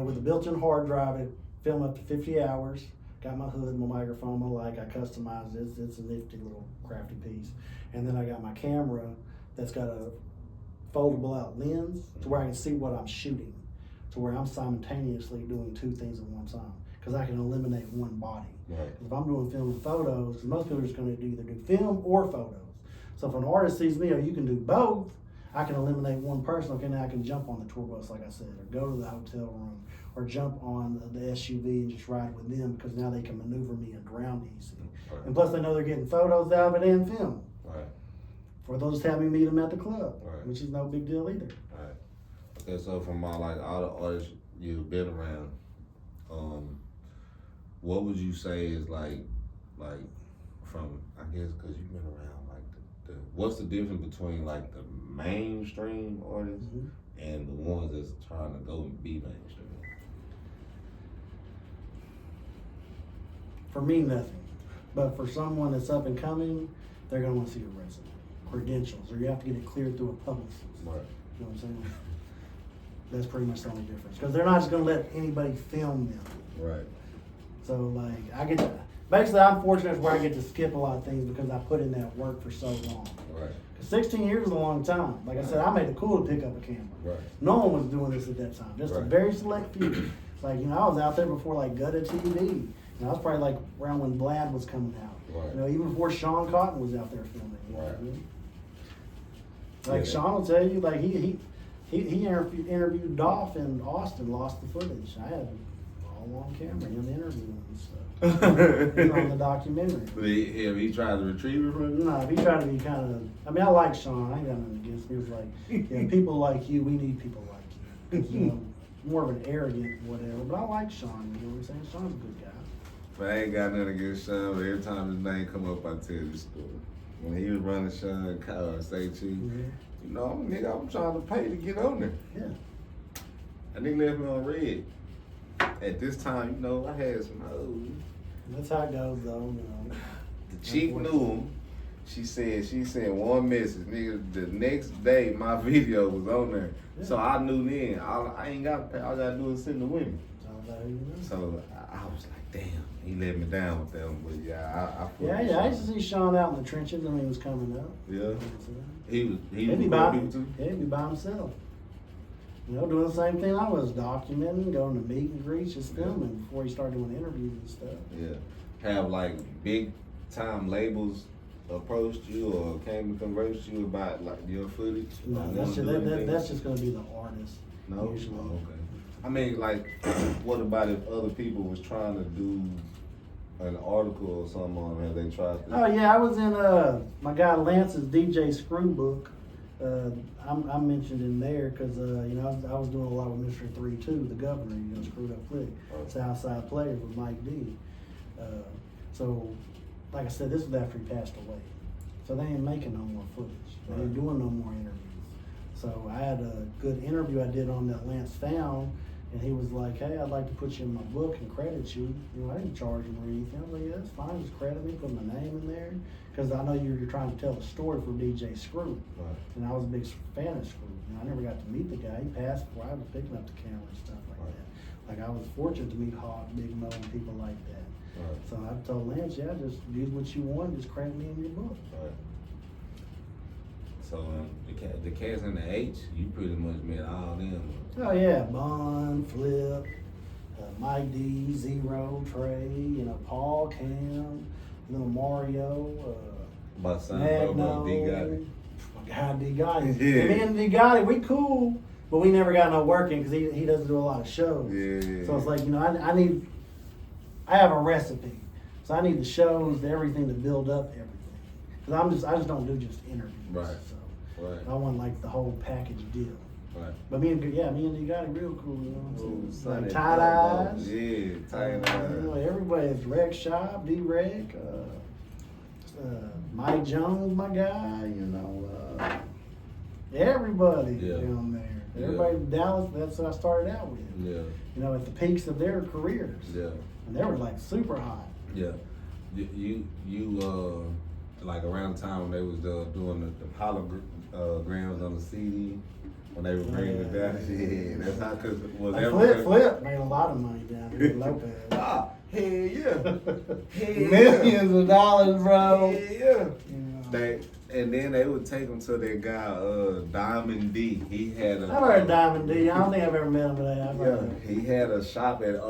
with a built-in hard drive to film up to 50 hours. Got my hood, my microphone, I customized it. It's a nifty little crafty piece. And then I got my camera that's got a foldable out lens to where I can see what I'm shooting, to where I'm simultaneously doing two things at one time, because I can eliminate one body. Right. If I'm doing film and photos, most people are just going to either do film or photos. So if an artist sees me, or you can do both, I can eliminate one person. Okay, now I can jump on the tour bus, like I said, or go to the hotel room, or jump on the SUV and just ride with them, because now they can maneuver me around easy. Right. And plus they know they're getting photos out of it and film. Right. Or they'll just have me meet them at the club, Right. which is no big deal either. Right. Okay, so from all the artists you've been around, what would you say is like from, I guess, because you've been around, like, what's the difference between, like, the mainstream artists and the ones that's trying to go and be mainstream? For me, nothing. But for someone that's up and coming, they're gonna want to see your resume, credentials, or you have to get it cleared through a publicist. Right. You know what I'm saying? That's pretty much the only difference. Because they're not just gonna let anybody film them. Right. So like, basically I'm fortunate where I get to skip a lot of things because I put in that work for so long. Right. 'Cause 16 years is a long time. Like I said, I made it cool to pick up a camera. Right. No one was doing this at that time, just a Right. very select few. It's like, you know, I was out there before like Gutta TV. You know, I was probably like around when Vlad was coming out. Right. You know, even before Sean Cotton was out there filming. You know Right. what I mean? Like Yeah. Sean will tell you, like he interviewed Dolph in Austin, lost the footage. I had it all on camera, him interviewing and stuff. It's on the documentary. He tried to retrieve it from you? No, he tried to be kind of. I mean, I like Sean. I ain't got nothing against him. He was like, yeah, people like you. We need people like you. 'Cause, you know, more of an arrogant whatever. But I like Sean. You know what I'm saying? Sean's a good guy. But I ain't got nothing against Sean, but every time his name come up, I tell you the story. When he was running Sean State Chief, you know, nigga, I'm trying to pay to get on there. Yeah. That nigga left me on red. At this time, you know, I had some hoes. That's how it goes, though. You know. The chief knew him. She said one message, nigga. The next day, my video was on there, so I knew then. I ain't got to pay. All I gotta do is send the women. It's all about who you know. So I was like, damn, he let me down with that one. But yeah, Yeah, I used to see Sean out in the trenches when he was coming up. Yeah, he was He'd be by by, people too. he'd be by himself. You know, doing the same thing I was, documenting, going to meet and greets, just filming before he started doing interviews and stuff. Yeah, have like big time labels approached you or came to converse to you about like your footage? No, Or that's wanna do anything? just going to be the artist. No. Usually. Oh, okay. I mean, like, what about if other people was trying to do an article or something on it? Have they tried to? Oh yeah, I was in my guy Lance's DJ Screw book. I'm mentioned in there because you know I was doing a lot with Mr. 3-2, the governor, you know, Screwed Up Flick, Right. Southside Players with Mike D. So, like I said, this was after he passed away. So they ain't making no more footage. They ain't Right. doing no more interviews. So I had a good interview I did on that Lance found. And he was like, hey, I'd like to put you in my book and credit you. You know, I didn't charge him or anything. I was like, yeah, that's fine. Just credit me, put my name in there. Because I know you're trying to tell a story for DJ Screw. Right. And I was a big fan of Screw. And I never got to meet the guy. He passed before I was picking up the camera and stuff like Right. that. Like, I was fortunate to meet Hawk, Big Mo, and people like that. Right. So I told Lance, yeah, just use what you want. Just credit me in your book. Right. So the cats in the H, you pretty much met all them. Oh, yeah. Bond, Flip, Mike D, Zero, Trey, you know, Paul, Cam, little Mario, My son, Magno, D Gotti. my guy D Gotti. Yeah. Me and D Gotti, we cool, but we never got no working because he doesn't do a lot of shows. Yeah. So it's like, you know, I have a recipe. So I need the shows, everything to build up everything. Because I just don't do just interviews. Right. So Right. I want like the whole package deal. Right. But me and D Gotti real cool, you know what I'm Ooh, saying? Like Sonny tight Bobo. eyes. Yeah, tight You know, eyes. everybody's Rec Shop, D-Rec, Mike Jones, my guy, you know, everybody Yeah. down there. Yeah. Everybody in Dallas, that's what I started out with. Yeah. You know, at the peaks of their careers. Yeah. And they were like super hot. Yeah. You like around the time when they was doing the holograms on the CD, when they were bringing it down. Yeah, that's how, cause was Like Flip made a lot of money down here in Lopez. Ah, hell yeah. Hell Millions of dollars, bro. Yeah. You know. And then they would take them to that guy, Diamond D. He had a. I've heard Diamond D. I don't think I've ever met him, but I've Yeah, heard he had a shop at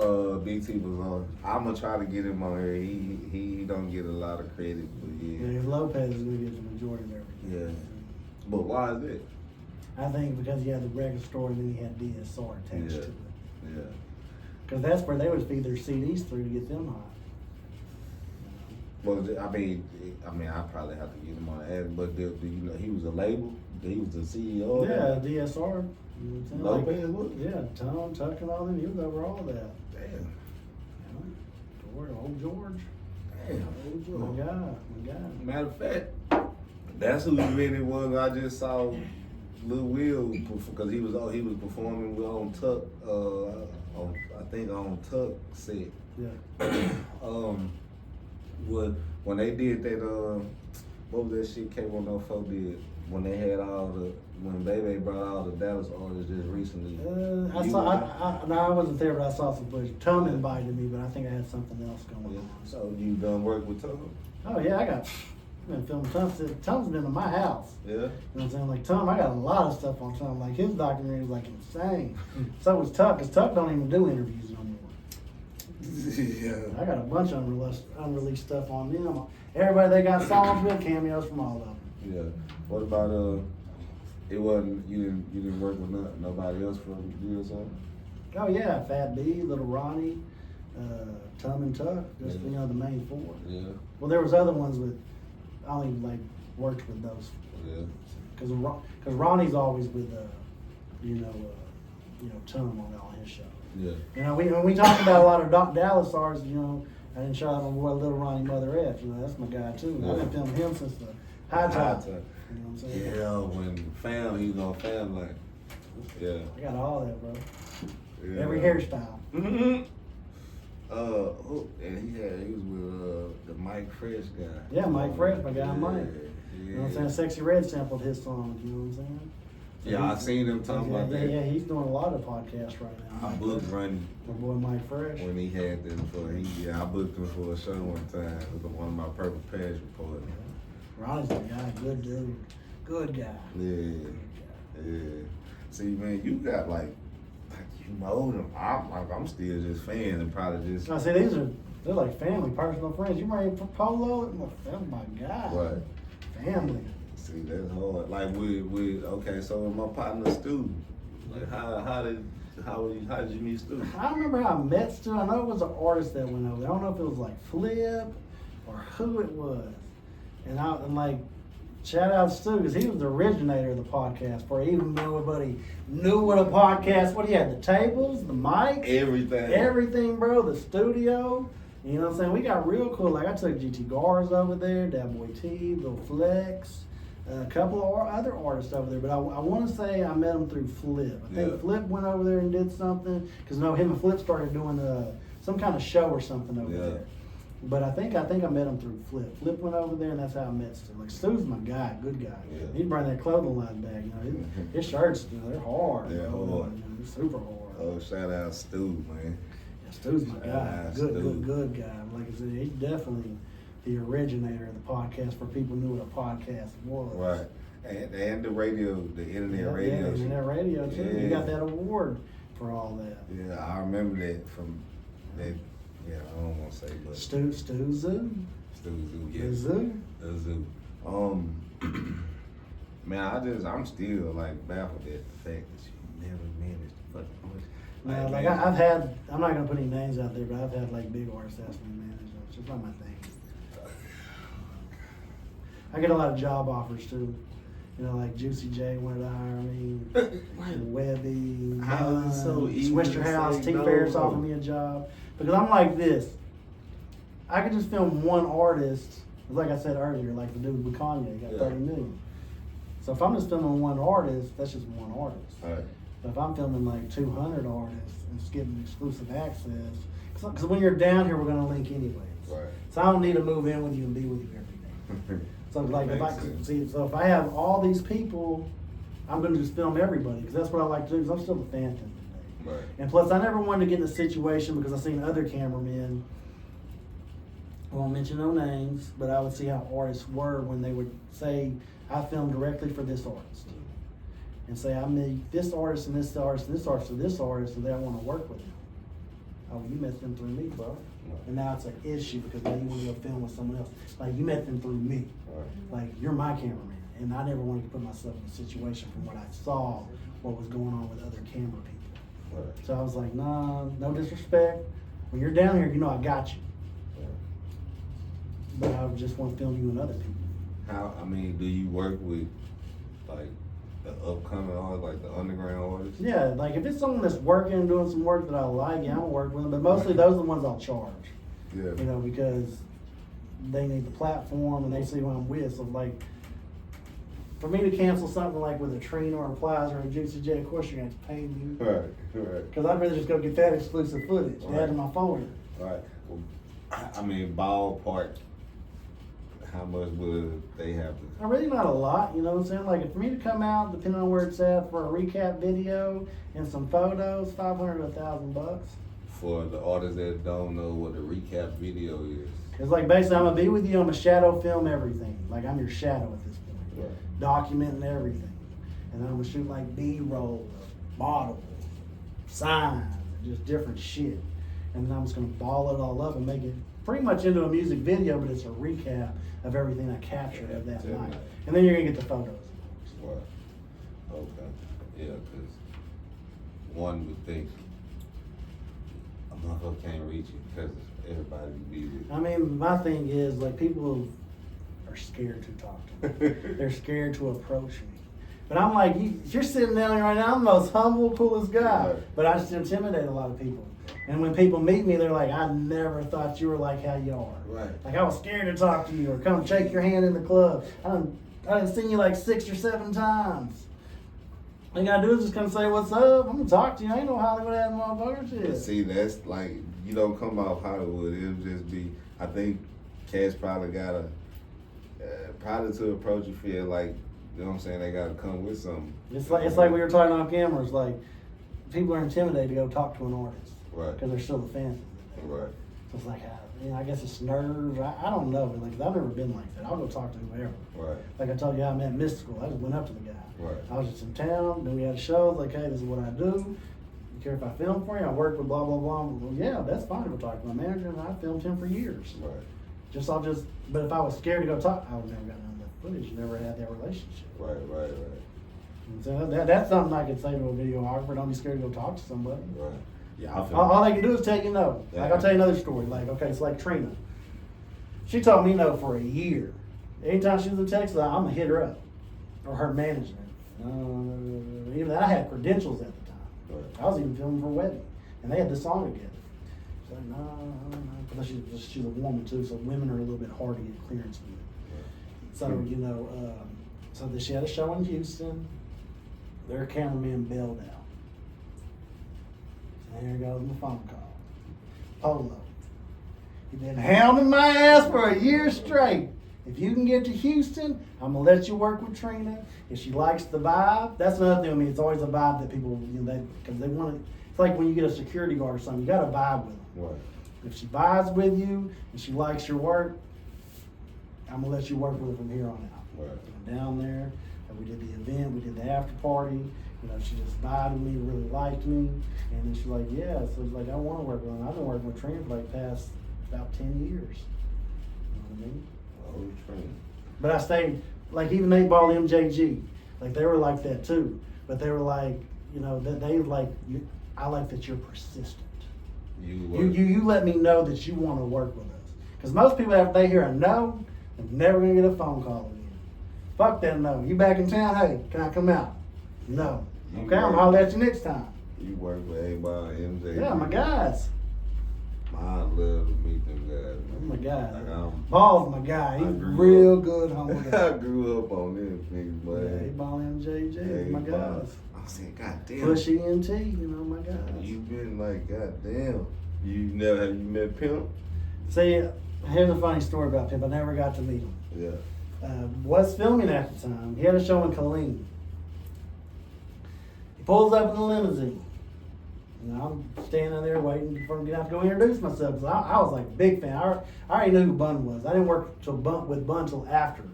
BT was on. I'm gonna try to get him on here. He don't get a lot of credit, but Yeah, yeah. 'cause Lopez is going to get the majority of everything. Yeah. But why is it? I think because he had the record store and then he had DSR attached Yeah. to it. Yeah. Because that's where they would feed their CDs through to get them hot. Well, I mean, I probably have to get him on the ad, but do you know he was a label? He was the CEO. of Yeah, that? DSR. You know what I'm saying? Like, Lopez was? yeah, Tom, Tuck, and all them. He was over all of that. Damn. You know? Old George. Damn. Old George. My guy. Matter of fact, that's who he really was. I just saw Lil Will because he was performing with on Tuck. I think on Tuck set. Yeah. When they did that, what was that shit K104 did? When they had when Bebe brought all the Dallas artists just recently. I wasn't there, but I saw some footage. Tom invited me, but I think I had something else going Yeah. on. So you done work with Tuck? Oh yeah, I got Been filming Tom's been in my house. Yeah. You know what I'm saying? Like Tom, I got a lot of stuff on Tom. Like his documentary is like insane. So is Tuck, because Tuck don't even do interviews no more. Yeah. I got a bunch of unreleased stuff on them. Everybody they got songs with, cameos from all of them. Yeah. What about it wasn't you didn't work with nobody else from DSO? Oh yeah, Fat B, Little Ronnie, Tom and Tuck, just you know the main four. Yeah. Well, there was other ones with I only like worked with those. Yeah. Because Ronnie's always with Tom on all his shows. Yeah. You know, when we talk about a lot of Dallas stars, you know, I didn't shout out my boy Little Ronnie Mother F. You know, that's my guy too. Yeah. I've been filming him since the High Top. You know what I'm saying? Yeah, when fam, he was on Fam like, yeah. I got all that, bro. Yeah. Every hairstyle. Mm-hmm. And he was with the Mike Fresh guy. Yeah, Mike Fresh, my guy Yeah, Mike. Yeah. You know what I'm saying? Sexy Red sampled his songs, you know what I'm saying? So Yeah, I seen him talking about that. Yeah, he's doing a lot of podcasts right now. I booked Ronnie My boy Mike Fresh. when he had them I booked him for a show one time with one of my Purple Patch reports. Ronnie's a guy, good dude. Good guy. Yeah. Yeah. See, man, you got like you know them. I'm still just fans and probably just. I see, they're like family, personal friends. You married Polow? Oh my God. What? Family. See, that's hard. Like okay, so with my partner Stu, like how did you meet Stu? I don't remember how I met Stu. I know it was an artist that went over there. I don't know if it was like Flip or who it was. And like, shout out to Stu, because he was the originator of the podcast. Before even nobody knew what a podcast. What he had, the tables, the mics, everything, bro. The studio. You know what I'm saying? We got real cool. Like I took GT Gars over there, Dat Boy T, Lil Flex, a couple of other artists over there. But I want to say I met him through Flip. I think Flip went over there and did something, because him and Flip started doing some kind of show or something over there. But I think I met him through Flip. Flip went over there, and that's how I met Stu. Like Stu's my guy, good guy. Yeah. He'd bring that clothing line back. You know, his shirts, you know, they're hard. They're hard. You know, they're super hard. Oh, shout out Stu, man. Yeah, Stu's my guy. Good guy. Like I said, he's definitely the originator of the podcast. For people who knew what a podcast was. Right. And the radio, the internet radio. Yeah, internet radio too. Yeah. You got that award for all that. Yeah, I remember that from that. Yeah, I don't want to say, but Stu Zoo. Stu Zoo, yeah. The Zoo. The Zoo. Man, I'm still like baffled at the fact that you never managed to fucking. No, like I'm not gonna put any names out there, but I've had like big artists ask me to manage them. It's just not my thing. I get a lot of job offers too. You know, like Juicy J wanted to hire me, Webby, How is it so easy Swisher to House, say T no? Ferris offered me a job. Because I'm like this. I could just film one artist, like I said earlier, like the dude with Kanye, got 30 million. So if I'm just filming one artist, that's just one artist. All right. But if I'm filming like 200 artists and just getting exclusive access, because when you're down here, we're gonna link anyways. Right. So I don't need to move in with you and be with you every day. So like if I have all these people, I'm gonna just film everybody, because that's what I like to do, because I'm still a fan today. Right. And plus, I never wanted to get in a situation, because I've seen other cameramen, I won't mention no names, but I would see how artists were when they would say, I filmed directly for this artist. And say, I meet this artist and this artist and this artist and this artist, and they want to work with them. Oh, you met them through me, bro. And now it's an issue, because now you want to go film with someone else. Like, you met them through me. Right. Like, you're my cameraman. And I never wanted to put myself in a situation from what I saw, what was going on with other camera people. Right. So I was like, nah, no disrespect. When you're down here, you know I got you. Right. But I just want to film you and other people. Do you work with like the upcoming artists, like the underground artists? Yeah, like if it's someone that's working, doing some work that I like, yeah, I'm gonna work with them. But mostly those are the ones I'll charge. Yeah. You know, because they need the platform and they see who I'm with. So like, for me to cancel something like with a Trina or a Plaza or a Juicy J, of course you're gonna have to pay me. Right. Because I'd rather just go get that exclusive footage, add to my folder. Right. Well, ballpark, how much would they have to? Really not a lot, you know what I'm saying? Like, for me to come out, depending on where it's at, for a recap video and some photos, $500 to $1,000. For the artists that don't know what a recap video is. It's like basically I'm gonna be with you. I'm gonna shadow film everything. Like I'm your shadow at this point, Right. documenting everything, and then I'm gonna shoot like B-roll, model, signs, just different shit, and then I'm just gonna ball it all up and make it pretty much into a music video, but it's a recap of everything I captured of that night, and then you're gonna get the photos. Right. Okay. Yeah, because one would think a motherfucker can't reach you because everybody be with I mean, my thing is like people are scared to talk to me. They're scared to approach me. But I'm like, you're sitting down there right now, I'm the most humble, coolest guy. Right. But I just intimidate a lot of people. And when people meet me, they're like, I never thought you were like how you are. Right. Like I was scared to talk to you or come shake your hand in the club. I done seen you like 6 or 7 times. All you gotta do is just come say what's up. I'm gonna talk to you. I ain't no Hollywood ass motherfucker shit. But see, that's like, you don't come off Hollywood. It'll just be, I think cats probably gotta, probably to approach you feel like, you know what I'm saying, they gotta come with something. It's like we were talking on camera. It's like people are intimidated to go talk to an artist. Right. Because they're still the fans. Right. So it's like, I guess it's nerves. I don't know. But like, I've never been like that. I'll go talk to whoever. Right. Like I told you, I met Mystical. I just went up to the guy. Right. I was just in town. Then we had a show. Like, hey, this is what I do. You care if I film for you? I work with blah, blah, blah. Well, yeah, that's fine to go talk to my manager. And I filmed him for years. Right. But if I was scared to go talk, I would never got none of that footage. Never had that relationship. Right. And so that's something I could say to a videographer. Don't be scared to go talk to somebody. Right. Yeah, I feel All they can do is tell you no. Like I'll tell you another story. Like, okay, it's like Trina. She told me no for a year. Anytime she was in Texas, I'm gonna hit her up. Or her management. Even I had credentials at the time. Right. I was even filming for a wedding. And they had this song together. She's like, no. Because she's a woman too, so women are a little bit hard to get clearance with. So, so she had a show in Houston. Their cameraman bailed out. And here goes my phone call. Polow. You've been hounding my ass for a year straight. If you can get to Houston, I'm gonna let you work with Trina. If she likes the vibe, that's another thing. I mean, it's always a vibe that people, because they want to. It's like when you get a security guard or something, you got to vibe with them. Right. If she vibes with you and she likes your work, I'm gonna let you work with her from here on out. Right. I'm down there, and we did the event, we did the after party. She just vibed with me, really liked me, and then she's like, yeah. So it's like I want to work with her. I've been working with Trina for like past about 10 years. You know what I mean? Oh, Trina. But I stayed, like even 8 Ball MJG, like they were like that too. But they were like, that they like you. I like that you're persistent. You let me know that you want to work with us. Because most people, after they hear a no, they're never gonna get a phone call again. Fuck that no. You back in town? Hey, can I come out? No. Okay, I'm gonna holler at you next time. You work with A-Ball, MJ. Yeah, my guys. I love to meet them guys. That's my guy. Like, Ball's my guy. He's real good, humble guy. I grew up on them niggas, but Yeah, A-Ball MJJ, my guys. I'm saying, goddamn. Pushy NT, my guys. You been like, goddamn. Have you met Pimp? See, here's a funny story about Pimp. I never got to meet him. Yeah. Was filming at the time. He had a show in Killeen. He pulls up in the limousine. I'm standing there waiting for him to get out to go introduce myself. Cause I was like a big fan. I already knew who Bun was. I didn't work with Bun till after.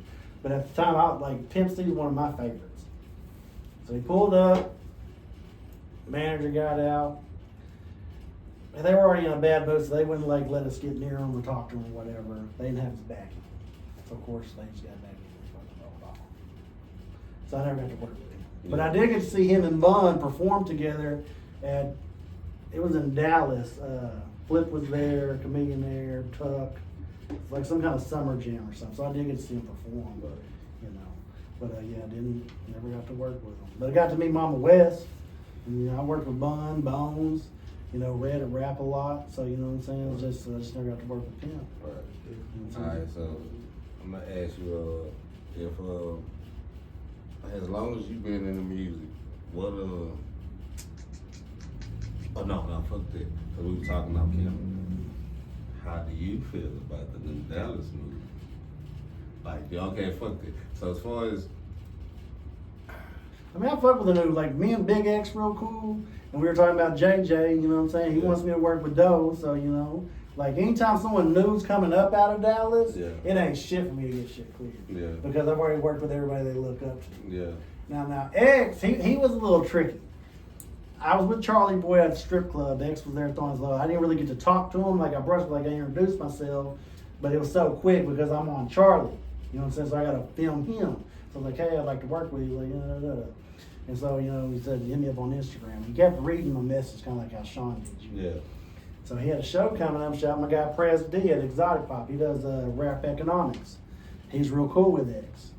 But at the time, Pimp C was one of my favorites. So he pulled up. Manager got out. And they were already in a bad mood, so they wouldn't let us get near him or talk to him or whatever. They didn't have his backing. So of course they just got back in and fucking rolled off. So I never got to work with him. Yeah. But I did get to see him and Bun perform together at, it was in Dallas. Flip was there, Chameleon there, Tuck. It's like some kind of summer jam or something. So I did get to see him perform, but never got to work with him. But I got to meet Mama West. And, I worked with Bun, Bones. Red and rap a lot, so you know what I'm saying? It's just, I just never got to work with Pimp. Right. Alright, so I'm gonna ask you, if as long as you've been in the music, what oh no, fuck that. Cause we were talking off camera. How do you feel about the new Dallas movie? Like, okay, fuck that. So as far as I fuck with the new, me and Big X real cool. And we were talking about JJ, you know what I'm saying? He wants me to work with Doe, so, Like anytime someone new's coming up out of Dallas, Yeah. it ain't shit for me to get shit cleared. Yeah. Because I've already worked with everybody they look up to. Yeah. Now X, he was a little tricky. I was with Charlie Boy at the strip club. X was there throwing his load. I didn't really get to talk to him. Like I brushed, like I introduced myself, but it was so quick because I'm on Charlie. You know what I'm saying? So I got to film him. So I was like, hey, I'd like to work with you. Like, And so, he said, hit me up on Instagram. He kept reading my message, kind of like how Sean did. Yeah. So he had a show coming up, shot my guy Prez D at Exotic Pop. He does rap economics. He's real cool with X.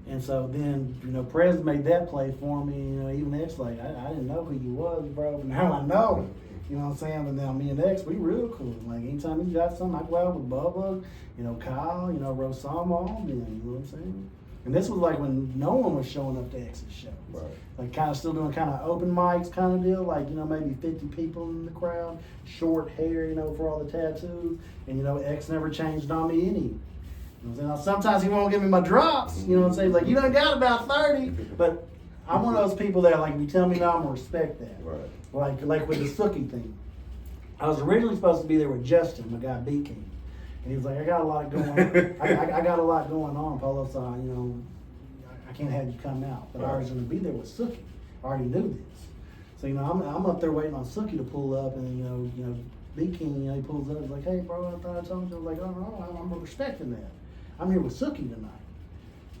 And so then, Prez made that play for me. Even X, like, I didn't know who you was, bro, but now I know. You know what I'm saying? But now me and X, we real cool. Like, anytime he got something, I go out with Bubba, Kyle, Rosama, all them, you know what I'm saying? And this was like when no one was showing up to X's shows. Right. Like, kind of still doing kind of open mics kind of deal. Like, maybe 50 people in the crowd, short hair, for all the tattoos. And, X never changed on me any. Now, sometimes he won't give me my drops, you know what I'm saying? Like, you done got about 30, but I'm one of those people that, like, if you tell me no, I'm gonna respect that. Right. Like with the Sookie thing. I was originally supposed to be there with Justin, my guy B King. And he was like, I got a lot going on. I got a lot going on, Polow, so, I can't have you come out. But I was gonna be there with Sookie. I already knew this. So, I'm up there waiting on Sookie to pull up, and, B King, he pulls up, he's like, hey, bro, I thought I told you. I was like, oh, no, I'm respecting that. I'm here with Sookie tonight.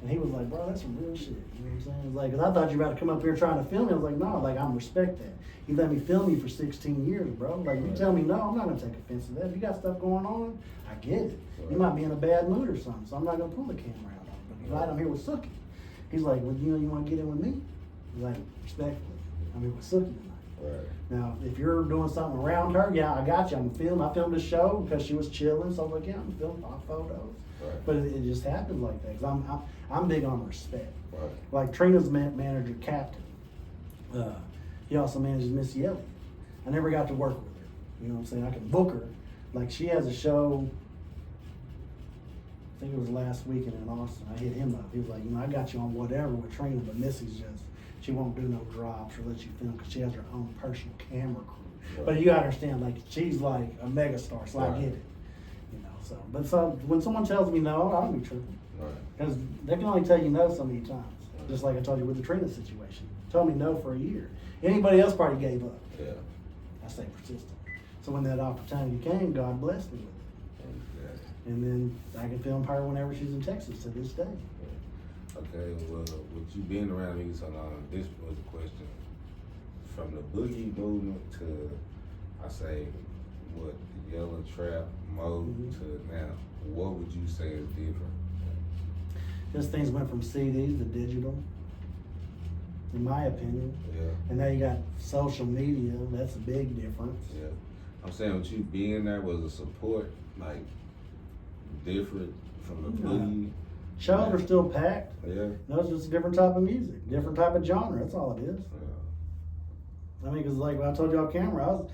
And he was like, bro, that's some real shit. You know what I'm saying? It's like, cause I thought you were about to come up here trying to film me. I was like, no, like, I'm respect that. You let me film you for 16 years, bro. Like, you tell me no, I'm not gonna take offense to that. If you got stuff going on, I get it. You might be in a bad mood or something, so I'm not gonna pull the camera out on you. But tonight I'm here with Sookie. He's like, well, you wanna get in with me? He's like, respectfully, I'm here with Sookie tonight. Right. Now, if you're doing something around her, yeah, I got you. I filmed a show because she was chilling, so I was like, yeah, I'm filming photos. Right. But it just happens like that. Cause I'm big on respect. Right. Like Trina's manager, Captain. He also manages Missy Elliott. I never got to work with her. You know what I'm saying? I can book her. Like she has a show. I think it was last weekend in Austin. I hit him up. He was like, I got you on whatever with Trina, but Missy's she won't do no drops or let you film because she has her own personal camera crew. Right. But you understand, like she's like a megastar, so I get it. So when someone tells me no, I don't be tripping. Because they can only tell you no so many times. Right. Just like I told you with the Trina situation. Told me no for a year. Anybody else probably gave up. Yeah. I stay persistent. So when that opportunity came, God blessed me with it. Exactly. And then I can film her whenever she's in Texas to this day. Okay, well, with you being around me so long, this was a question. From the boogie movement to, I say, what, the yellow trap mode to now, what would you say is different? Just things went from CDs to digital, in my opinion. Yeah. And now you got social media, that's a big difference. Yeah. I'm saying with you being there, was the support, like, different from the boogie? Shows are still packed. Yeah. No, it's just a different type of music, different type of genre. That's all it is. Yeah. I mean, because like when I told you off camera, I was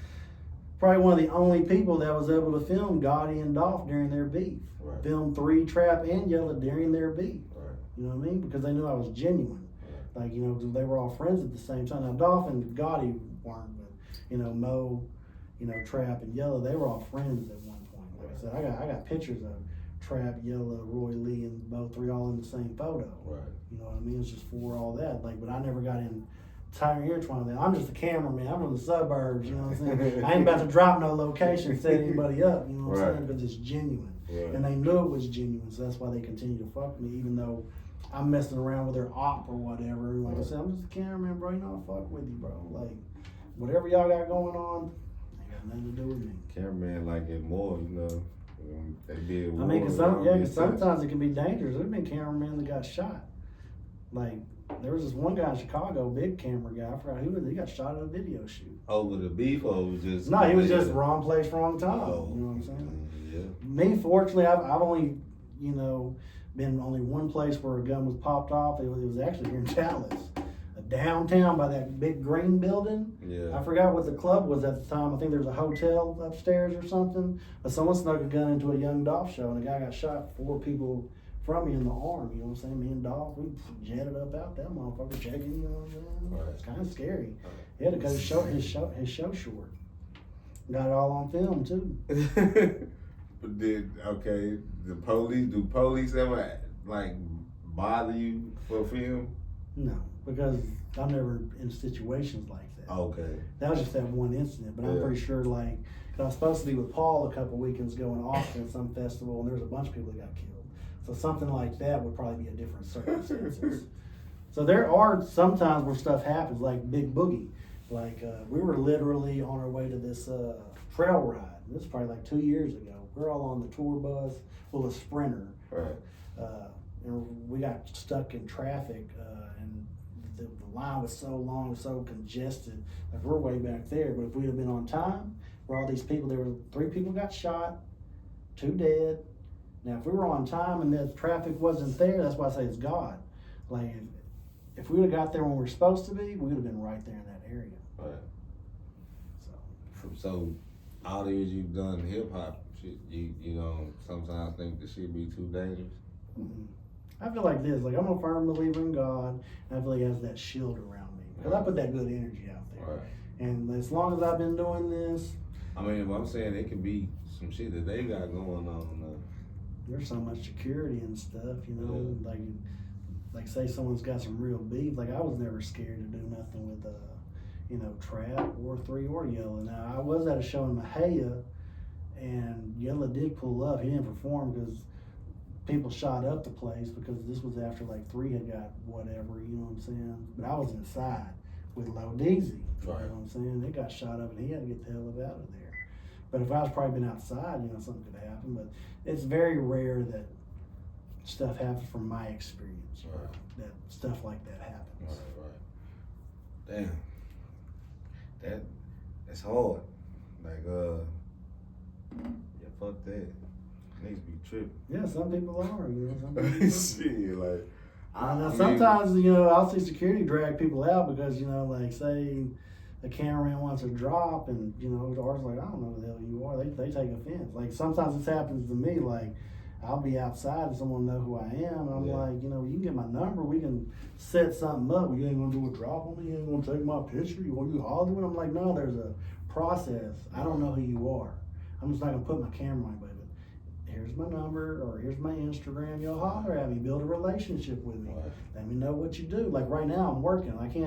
probably one of the only people that was able to film Gotti and Dolph during their beef. Right. Film 3 Trap and Yella during their beef. Right. You know what I mean? Because they knew I was genuine. Right. Like, because they were all friends at the same time. Now, Dolph and Gotti weren't, but, Mo, Trap and Yella, they were all friends at one point. Like I said, I got pictures of Trap, Yella, Roy Lee, and both 3 all in the same photo. Right. You know what I mean? It's just for all that. Like, but I never got in intertwined with that. I'm just a cameraman. I'm from the suburbs. You know what I'm saying? I ain't about to drop no location, set anybody up. You know what I'm saying? Because it's genuine, and they knew it was genuine, so that's why they continue to fuck me, even though I'm messing around with their op or whatever. Like I said, I'm just a cameraman, bro. You know, I fuck with you, bro. Like, whatever y'all got going on, ain't got nothing to do with me. Cameraman like it more, They did. I mean, cause sometimes it can be dangerous. There's been cameramen that got shot. Like, there was this one guy in Chicago, big camera guy. I forgot who was. He got shot at a video shoot. Over the beef, or was just? No, he was just wrong place, wrong time. Oh, you know what I'm saying? Yeah. Me, fortunately, I've only, been only one place where a gun was popped off. It was actually here in Dallas, downtown by that big green building. Yeah. I forgot what the club was at the time. I think there was a hotel upstairs or something. But someone snuck a gun into a Young Dolph show, and the guy got shot. 4 people from me in the arm. You know what I'm saying? Me and Dolph, we jetted up out that motherfucker checking. You know what I'm saying? Right. It's kind of scary. He had to cut his show short. Got it all on film too. But do police ever like bother you for film? No, because I'm never in situations like that. Okay. That was just that one incident, but I'm Yeah. pretty sure, like, 'cause I was supposed to be with Paul a couple weekends ago in Austin at some festival, and there was a bunch of people that got killed. So something like that would probably be a different circumstances. So there are sometimes where stuff happens, like Big Boogie. Like, we were literally on our way to this trail ride. This is probably like 2 years ago. We're all on the tour bus, well, a Sprinter. Right. And we got stuck in traffic, and the line was so long, so congested. Like, we're way back there, but if we'd have been on time, where all these people, there were 3 people got shot, 2 dead. Now, if we were on time and the traffic wasn't there, that's why I say it's God. Like, if we would have got there when we were supposed to be, we would have been right there in that area. Right. So, So all the years you've done hip hop, you don't sometimes think the shit be too dangerous. mm-mm. I feel like this. Like, I'm a firm believer in God, and I feel like He has that shield around me because I put that good energy out there. Right. And as long as I've been doing this, I mean, what I'm saying, it could be some shit that they got going on. there's so much security and stuff, you know. Like say someone's got some real beef. Like, I was never scared to do nothing with Trap or 3 or Yella. Now, I was at a show in Mahia, and Yella did pull up. He didn't perform because people shot up the place, because this was after like 3 had got whatever, you know what I'm saying? But I was inside with Lil Deezy, you know what I'm saying? They got shot up and he had to get the hell up out of there. But if I was probably been outside, you know, something could happen. But it's very rare that stuff happens from my experience. Right. That stuff like that happens. Right. Damn. That's hard. Like, yeah, fuck that. Niggas be tripping. Yeah, some people are, you know. Some people Shit, like. I know sometimes, you know, I'll see security drag people out because, you know, like, say the cameraman wants a drop and, you know, the artist's like, I don't know who the hell you are. They take offense. Like, sometimes this happens to me, like, I'll be outside and someone know who I am. And I'm like, you know, you can get my number. We can set something up. You ain't gonna do a drop on me. You ain't gonna take my picture. You Hollywood? I'm like, no, there's a process. I don't know who you are. I'm just not gonna put my camera on you, baby. Here's my number, or here's my Instagram. You'll holler at me, build a relationship with me. Let me know what you do. Like right now, I'm working. I can't